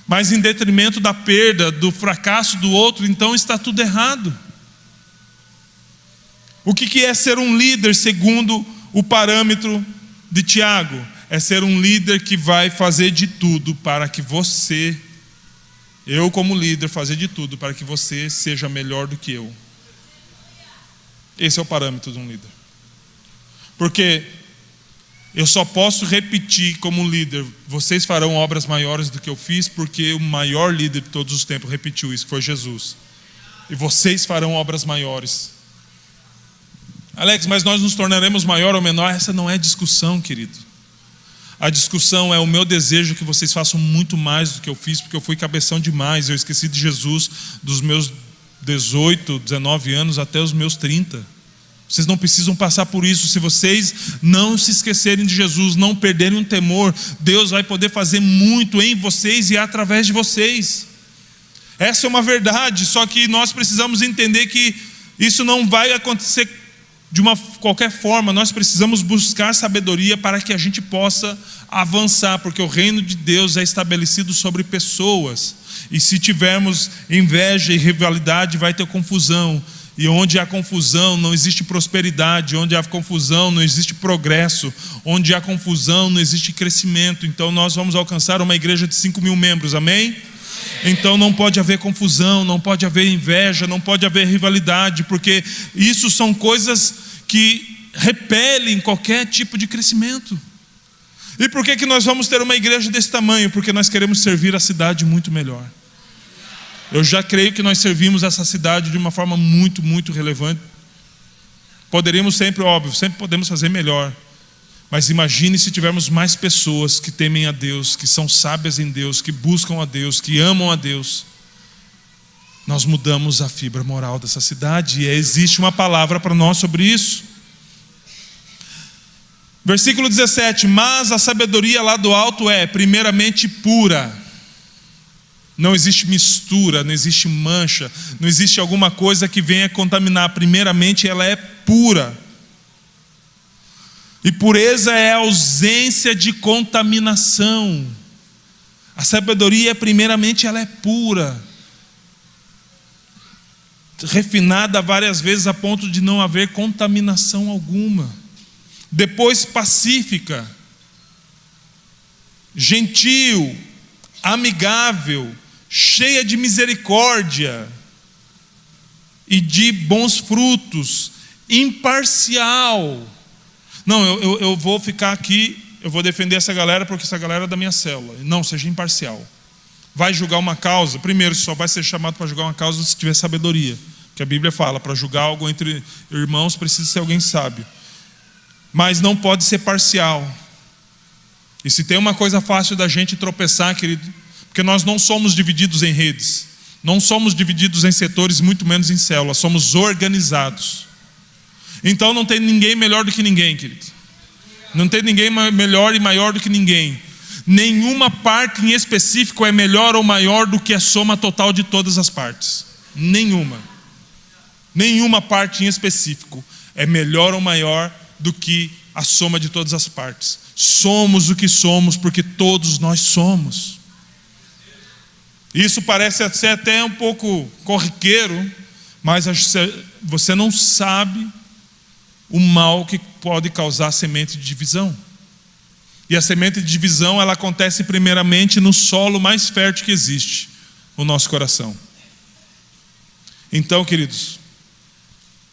Mas em detrimento da perda, do fracasso do outro, então está tudo errado. O que é ser um líder segundo o parâmetro de Tiago? É ser um líder que vai fazer de tudo para que você, eu como líder, fazer de tudo para que você seja melhor do que eu. Esse é o parâmetro de um líder. Porque eu só posso repetir como líder: vocês farão obras maiores do que eu fiz, porque o maior líder de todos os tempos repetiu isso, que foi Jesus. E vocês farão obras maiores. Alex, mas nós nos tornaremos maior ou menor? Essa não é discussão, querido. A discussão é o meu desejo que vocês façam muito mais do que eu fiz, porque eu fui cabeção demais. Eu esqueci de Jesus dos meus 18, 19 anos até os meus 30. Vocês não precisam passar por isso. Se vocês não se esquecerem de Jesus, não perderem um temor, Deus vai poder fazer muito em vocês e através de vocês. Essa é uma verdade, só que nós precisamos entender que isso não vai acontecer de qualquer forma. Nós precisamos buscar sabedoria para que a gente possa avançar, porque o reino de Deus é estabelecido sobre pessoas, e se tivermos inveja e rivalidade, vai ter confusão. E onde há confusão não existe prosperidade, onde há confusão não existe progresso, onde há confusão não existe crescimento. Então nós vamos alcançar uma igreja de 5.000 membros, amém? Então não pode haver confusão, não pode haver inveja, não pode haver rivalidade, porque isso são coisas que repelem qualquer tipo de crescimento. E por que nós vamos ter uma igreja desse tamanho? Porque nós queremos servir a cidade muito melhor. Eu já creio que nós servimos essa cidade de uma forma muito, muito relevante. Poderíamos sempre, óbvio, sempre podemos fazer melhor. Mas imagine se tivermos mais pessoas que temem a Deus, que são sábias em Deus, que buscam a Deus, que amam a Deus. Nós mudamos a fibra moral dessa cidade, e existe uma palavra para nós sobre isso. Versículo 17: mas a sabedoria lá do alto é primeiramente pura. Não existe mistura, não existe mancha, não existe alguma coisa que venha contaminar. Primeiramente ela é pura. E pureza é a ausência de contaminação. A sabedoria, primeiramente, ela é pura, refinada várias vezes a ponto de não haver contaminação alguma. Depois, pacífica, gentil, amigável, cheia de misericórdia e de bons frutos, imparcial. Não, eu vou ficar aqui, eu vou defender essa galera porque essa galera é da minha célula. Não, seja imparcial. Vai julgar uma causa, primeiro, só vai ser chamado para julgar uma causa se tiver sabedoria, que a Bíblia fala, para julgar algo entre irmãos precisa ser alguém sábio. Mas não pode ser parcial. E se tem uma coisa fácil da gente tropeçar, querido, porque nós não somos divididos em redes, não somos divididos em setores, muito menos em células, somos organizados. Então não tem ninguém melhor do que ninguém, querido. Não tem ninguém melhor e maior do que ninguém. Nenhuma parte em específico é melhor ou maior do que a soma total de todas as partes. Nenhuma. Nenhuma parte em específico é melhor ou maior do que a soma de todas as partes. Somos o que somos porque todos nós somos. Isso parece ser até um pouco corriqueiro, mas você não sabe o mal que pode causar a semente de divisão. E a semente de divisão, ela acontece primeiramente no solo mais fértil que existe, o nosso coração. Então, queridos,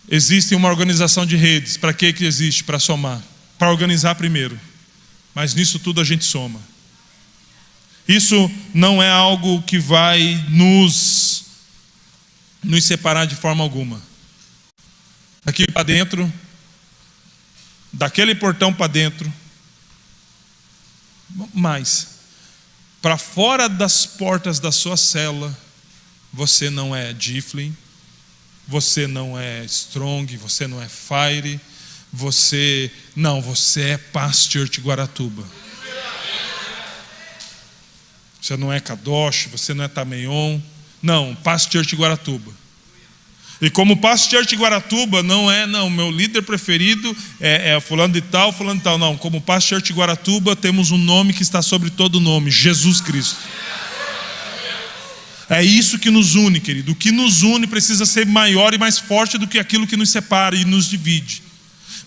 existe uma organização de redes. Para que existe? Para somar. Para organizar primeiro. Mas nisso tudo a gente soma. Isso não é algo que vai nos separar de forma alguma. Aqui para dentro, daquele portão para dentro, mas para fora das portas da sua célula, você não é Difflin, você não é Strong, você não é Fire, você é Paz Church Guaratuba. Você não é Kadosh, você não é Tameion. Não, Paz Church Guaratuba. E como Paz Church Guaratuba não, meu líder preferido é fulano de tal. Não, como Paz Church Guaratuba temos um nome que está sobre todo nome, Jesus Cristo. É isso que nos une, querido. O que nos une precisa ser maior e mais forte do que aquilo que nos separa e nos divide.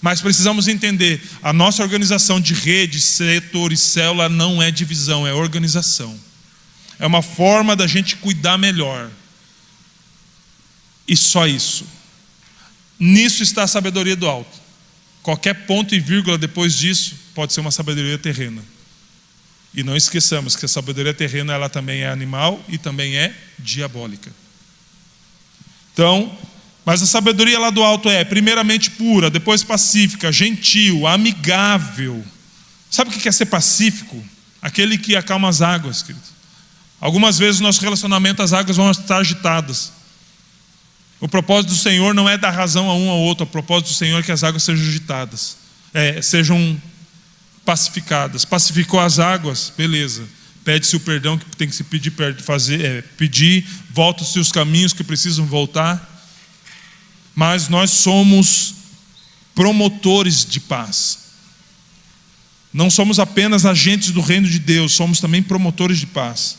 Mas precisamos entender, a nossa organização de rede, setor e célula não é divisão, é organização. É uma forma da gente cuidar melhor. E só isso. Nisso está a sabedoria do alto. Qualquer ponto e vírgula depois disso pode ser uma sabedoria terrena. E não esqueçamos que a sabedoria terrena ela também é animal e também é diabólica. Então, mas a sabedoria lá do alto é primeiramente pura, depois pacífica, gentil, amigável. Sabe o que é ser pacífico? Aquele que acalma as águas, querido. Algumas vezes no nosso relacionamento as águas vão estar agitadas. O propósito do Senhor não é dar razão a um ao outro. O propósito do Senhor é que as águas sejam agitadas, sejam pacificadas. Pacificou as águas, beleza. Pede-se o perdão que tem que se pedir, pedir, volta-se os caminhos que precisam voltar. Mas nós somos promotores de paz. Não somos apenas agentes do reino de Deus, somos também promotores de paz.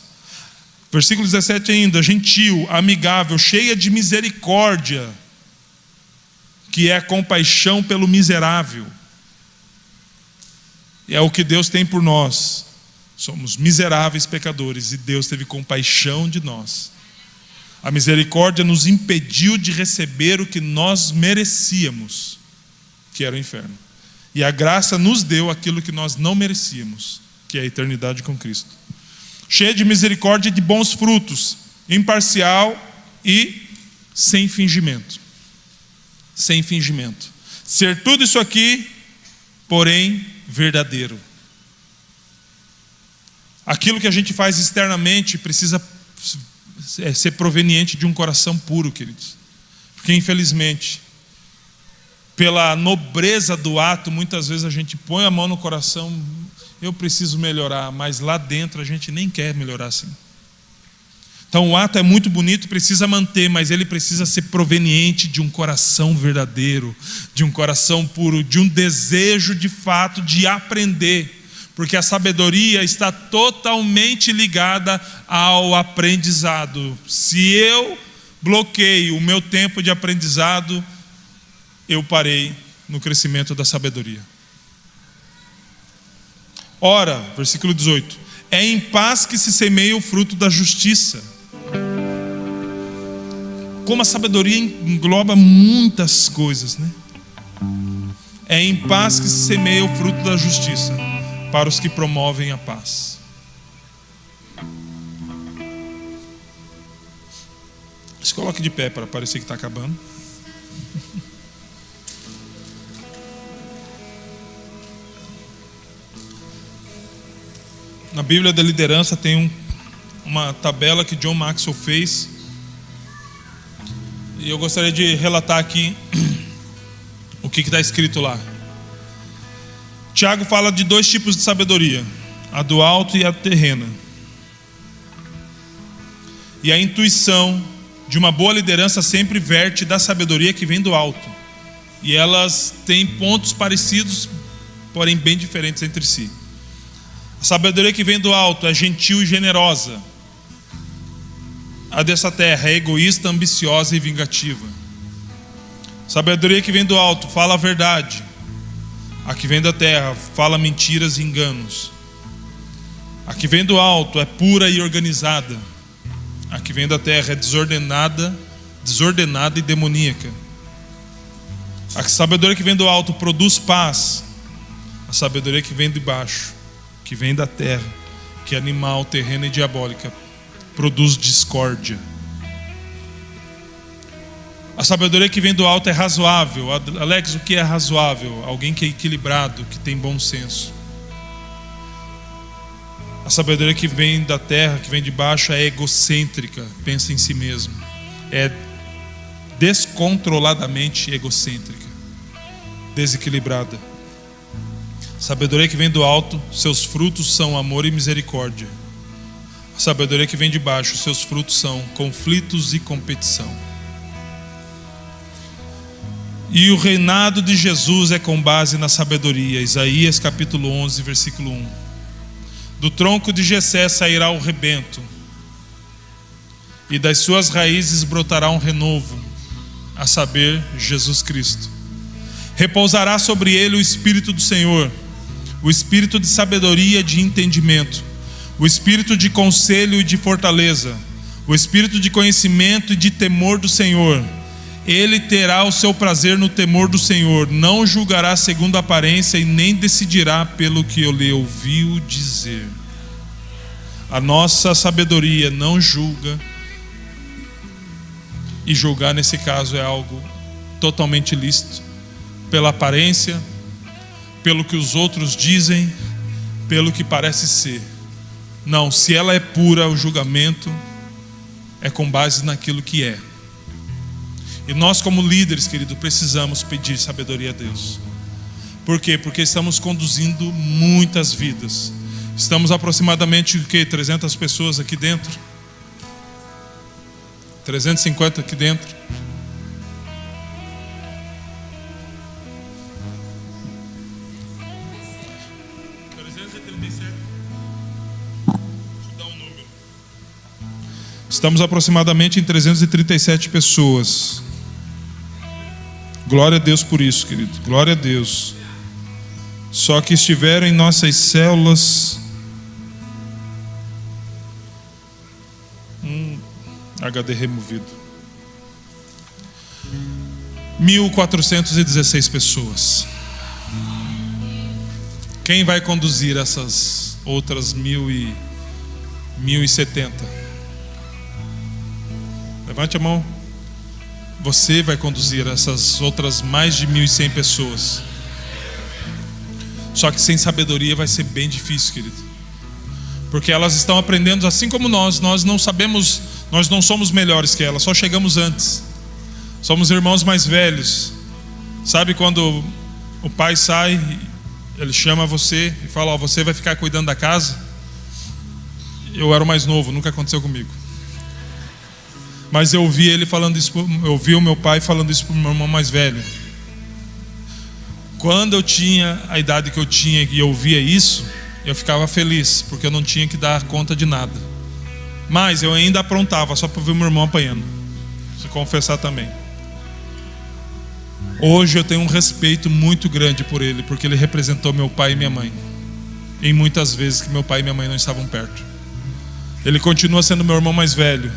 Versículo 17 ainda, gentil, amigável, cheia de misericórdia, que é a compaixão pelo miserável. E é o que Deus tem por nós. Somos miseráveis pecadores e Deus teve compaixão de nós. A misericórdia nos impediu de receber o que nós merecíamos, que era o inferno. E a graça nos deu aquilo que nós não merecíamos, que é a eternidade com Cristo. Cheia de misericórdia e de bons frutos, imparcial e sem fingimento. Sem fingimento. Ser tudo isso aqui, porém verdadeiro. Aquilo que a gente faz externamente precisa ser proveniente de um coração puro, queridos. Porque infelizmente, pela nobreza do ato, muitas vezes a gente põe a mão no coração, eu preciso melhorar, mas lá dentro a gente nem quer melhorar assim. Então o ato é muito bonito, precisa manter, mas ele precisa ser proveniente de um coração verdadeiro, de um coração puro, de um desejo de fato de aprender. Porque a sabedoria está totalmente ligada ao aprendizado. Se eu bloqueio o meu tempo de aprendizado, eu parei no crescimento da sabedoria. Ora, versículo 18, é em paz que se semeia o fruto da justiça. Como a sabedoria engloba muitas coisas, né? É em paz que se semeia o fruto da justiça para os que promovem a paz. Se coloque de pé para parecer que está acabando. Na Bíblia da Liderança tem uma tabela que John Maxwell fez. E eu gostaria de relatar aqui o que está escrito lá. Tiago fala de dois tipos de sabedoria, a do alto e a terrena. E a intuição de uma boa liderança sempre verte da sabedoria que vem do alto. E elas têm pontos parecidos, porém bem diferentes entre si. A sabedoria que vem do alto é gentil e generosa. A dessa terra é egoísta, ambiciosa e vingativa. Sabedoria que vem do alto fala a verdade. A que vem da terra fala mentiras e enganos. A que vem do alto é pura e organizada. A que vem da terra é desordenada e demoníaca. A sabedoria que vem do alto produz paz. A sabedoria que vem de baixo, que vem da terra, que é animal, terrena e diabólica, produz discórdia. A sabedoria que vem do alto é razoável. Alex, o que é razoável? Alguém que é equilibrado, que tem bom senso. A sabedoria que vem da terra, que vem de baixo, é egocêntrica, pensa em si mesmo. É descontroladamente egocêntrica, desequilibrada. A sabedoria que vem do alto, seus frutos são amor e misericórdia. A sabedoria que vem de baixo, seus frutos são conflitos e competição. E o reinado de Jesus é com base na sabedoria. Isaías capítulo 11, versículo 1. Do tronco de Jessé sairá o rebento, e das suas raízes brotará um renovo, a saber, Jesus Cristo. Repousará sobre ele o Espírito do Senhor, o Espírito de sabedoria e de entendimento, o Espírito de conselho e de fortaleza, o Espírito de conhecimento e de temor do Senhor. Ele terá o seu prazer no temor do Senhor, não julgará segundo a aparência e nem decidirá pelo que eu lhe ouviu dizer. A nossa sabedoria não julga, e julgar nesse caso é algo totalmente lícito, pela aparência, pelo que os outros dizem, pelo que parece ser. Não, se ela é pura, o julgamento é com base naquilo que é. E nós como líderes, querido, precisamos pedir sabedoria a Deus. Por quê? Porque estamos conduzindo muitas vidas. Estamos aproximadamente, 300 pessoas aqui dentro? 350 aqui dentro. Estamos aproximadamente em 337 pessoas. Glória a Deus por isso, querido. Glória a Deus. Só que estiveram em nossas células HD removido. 1.416 pessoas. Quem vai conduzir essas outras 1.070? Levante a mão. Você vai conduzir essas outras mais de 1.100 pessoas. Só que sem sabedoria vai ser bem difícil, querido. Porque elas estão aprendendo assim como nós. Nós não sabemos, nós não somos melhores que elas, só chegamos antes. Somos irmãos mais velhos. Sabe quando o pai sai, ele chama você e fala: ó, você vai ficar cuidando da casa? Eu era o mais novo, nunca aconteceu comigo. Mas eu ouvi ele falando isso, eu ouvi o meu pai falando isso para o meu irmão mais velho. Quando eu tinha a idade que eu tinha e eu ouvia isso, eu ficava feliz, porque eu não tinha que dar conta de nada. Mas eu ainda aprontava, só para ver meu irmão apanhando. Preciso confessar também. Hoje eu tenho um respeito muito grande por ele, porque ele representou meu pai e minha mãe em muitas vezes que meu pai e minha mãe não estavam perto. Ele continua sendo meu irmão mais velho.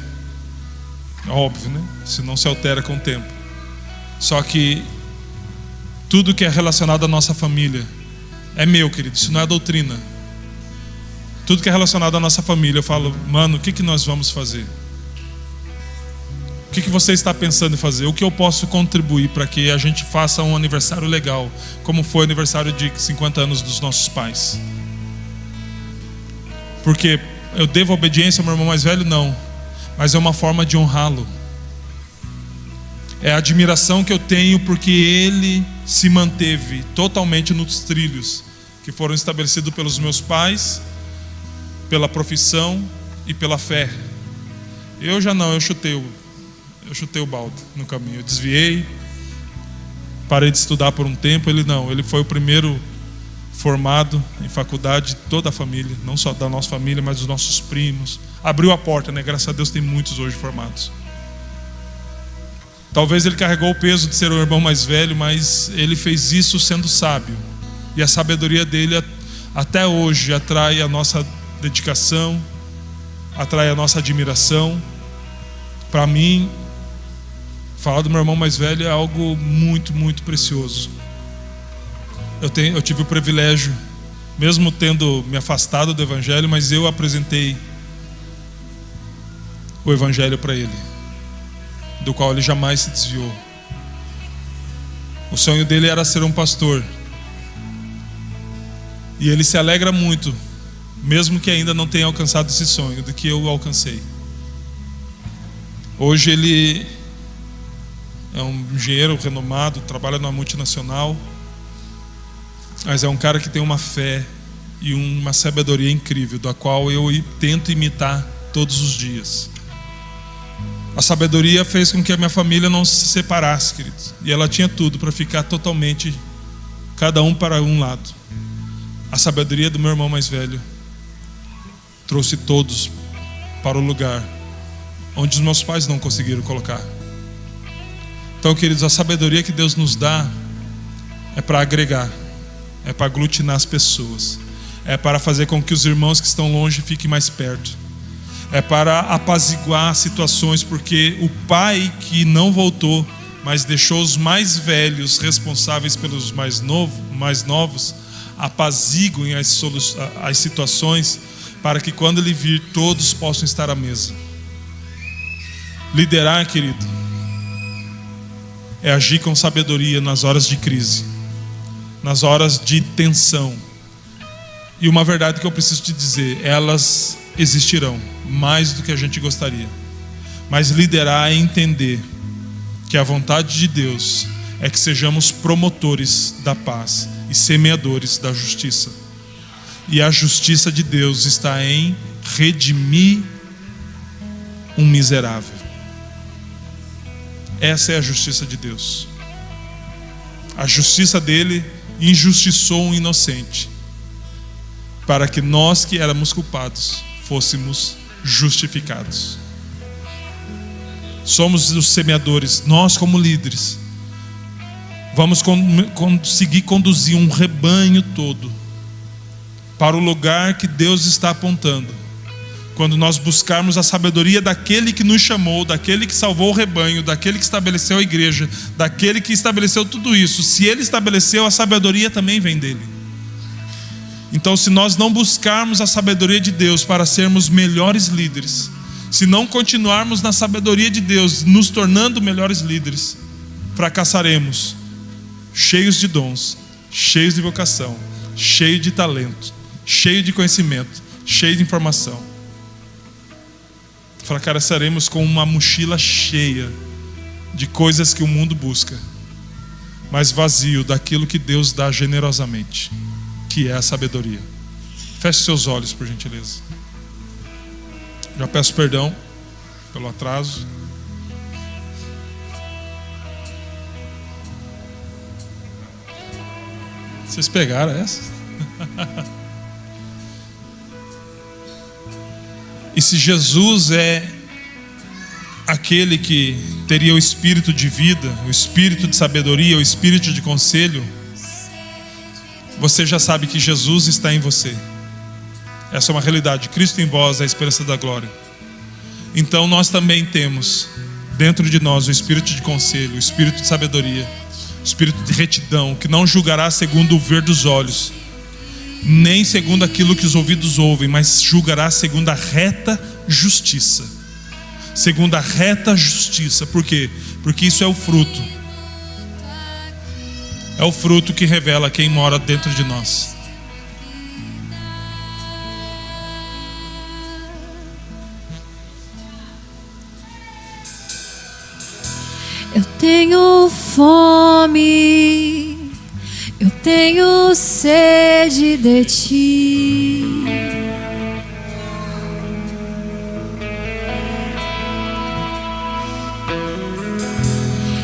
Óbvio, né? Se não se altera com o tempo. Só que tudo que é relacionado à nossa família é meu, querido. Isso não é doutrina. Tudo que é relacionado à nossa família, eu falo: mano, o que nós vamos fazer? O que você está pensando em fazer? O que eu posso contribuir para que a gente faça um aniversário legal, como foi o aniversário de 50 anos dos nossos pais? Porque eu devo obediência ao meu irmão mais velho? Não. Mas é uma forma de honrá-lo. É a admiração que eu tenho porque ele se manteve totalmente nos trilhos que foram estabelecidos pelos meus pais, pela profissão e pela fé. Eu já não, eu chutei o balde no caminho. Eu desviei, parei de estudar por um tempo. Ele não, ele foi o primeiro formado em faculdade, toda a família, não só da nossa família, mas dos nossos primos. Abriu a porta, né? Graças a Deus tem muitos hoje formados. Talvez ele carregou o peso de ser o irmão mais velho, mas ele fez isso sendo sábio. E a sabedoria dele até hoje atrai a nossa dedicação, atrai a nossa admiração. Para mim, falar do meu irmão mais velho é algo muito, muito precioso. Eu tive o privilégio, mesmo tendo me afastado do Evangelho, mas eu apresentei o Evangelho para ele, do qual ele jamais se desviou. O sonho dele era ser um pastor, e ele se alegra muito, mesmo que ainda não tenha alcançado esse sonho, do que eu alcancei. Hoje ele é um engenheiro renomado, trabalha numa multinacional, mas é um cara que tem uma fé e uma sabedoria incrível, da qual eu tento imitar todos os dias. A sabedoria fez com que a minha família não se separasse, querido. E ela tinha tudo para ficar totalmente, cada um para um lado. A sabedoria do meu irmão mais velho trouxe todos para o lugar onde os meus pais não conseguiram colocar. Então, queridos, a sabedoria que Deus nos dá é para agregar, é para aglutinar as pessoas, é para fazer com que os irmãos que estão longe fiquem mais perto, é para apaziguar situações, porque o pai que não voltou, mas deixou os mais velhos responsáveis pelos mais novos, apaziguem as situações, para que quando ele vir, todos possam estar à mesa. Liderar, querido, é agir com sabedoria nas horas de crise, nas horas de tensão. E uma verdade que eu preciso te dizer: elas existirão, mais do que a gente gostaria. Mas liderar é entender que a vontade de Deus é que sejamos promotores da paz e semeadores da justiça. E a justiça de Deus está em redimir um miserável. Essa é a justiça de Deus. A justiça dele injustiçou um inocente, para que nós que éramos culpados fôssemos justificados. Somos os semeadores, nós como líderes vamos conseguir conduzir um rebanho todo para o lugar que Deus está apontando, quando nós buscarmos a sabedoria daquele que nos chamou, daquele que salvou o rebanho, daquele que estabeleceu a igreja, daquele que estabeleceu tudo isso. Se ele estabeleceu, a sabedoria também vem dele. Então, se nós não buscarmos a sabedoria de Deus para sermos melhores líderes, se não continuarmos na sabedoria de Deus, nos tornando melhores líderes, fracassaremos, cheios de dons, cheios de vocação, cheios de talento, cheios de conhecimento, cheios de informação. Fracassaremos com uma mochila cheia de coisas que o mundo busca, mas vazio daquilo que Deus dá generosamente, que é a sabedoria. Feche seus olhos, por gentileza. Já peço perdão pelo atraso. Vocês pegaram essa? E se Jesus é aquele que teria o espírito de vida, o espírito de sabedoria, o espírito de conselho, você já sabe que Jesus está em você. Essa é uma realidade. Cristo em vós é a esperança da glória. Então nós também temos dentro de nós o espírito de conselho, o espírito de sabedoria, o espírito de retidão, que não julgará segundo o ver dos olhos, nem segundo aquilo que os ouvidos ouvem, mas julgará segundo a reta justiça. Segundo a reta justiça. Por quê? Porque isso é o fruto. É o fruto que revela quem mora dentro de nós. Eu tenho fome, eu tenho sede de ti.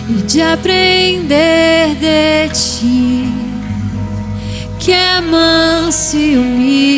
E de aprender de ti, que é manso e humilde.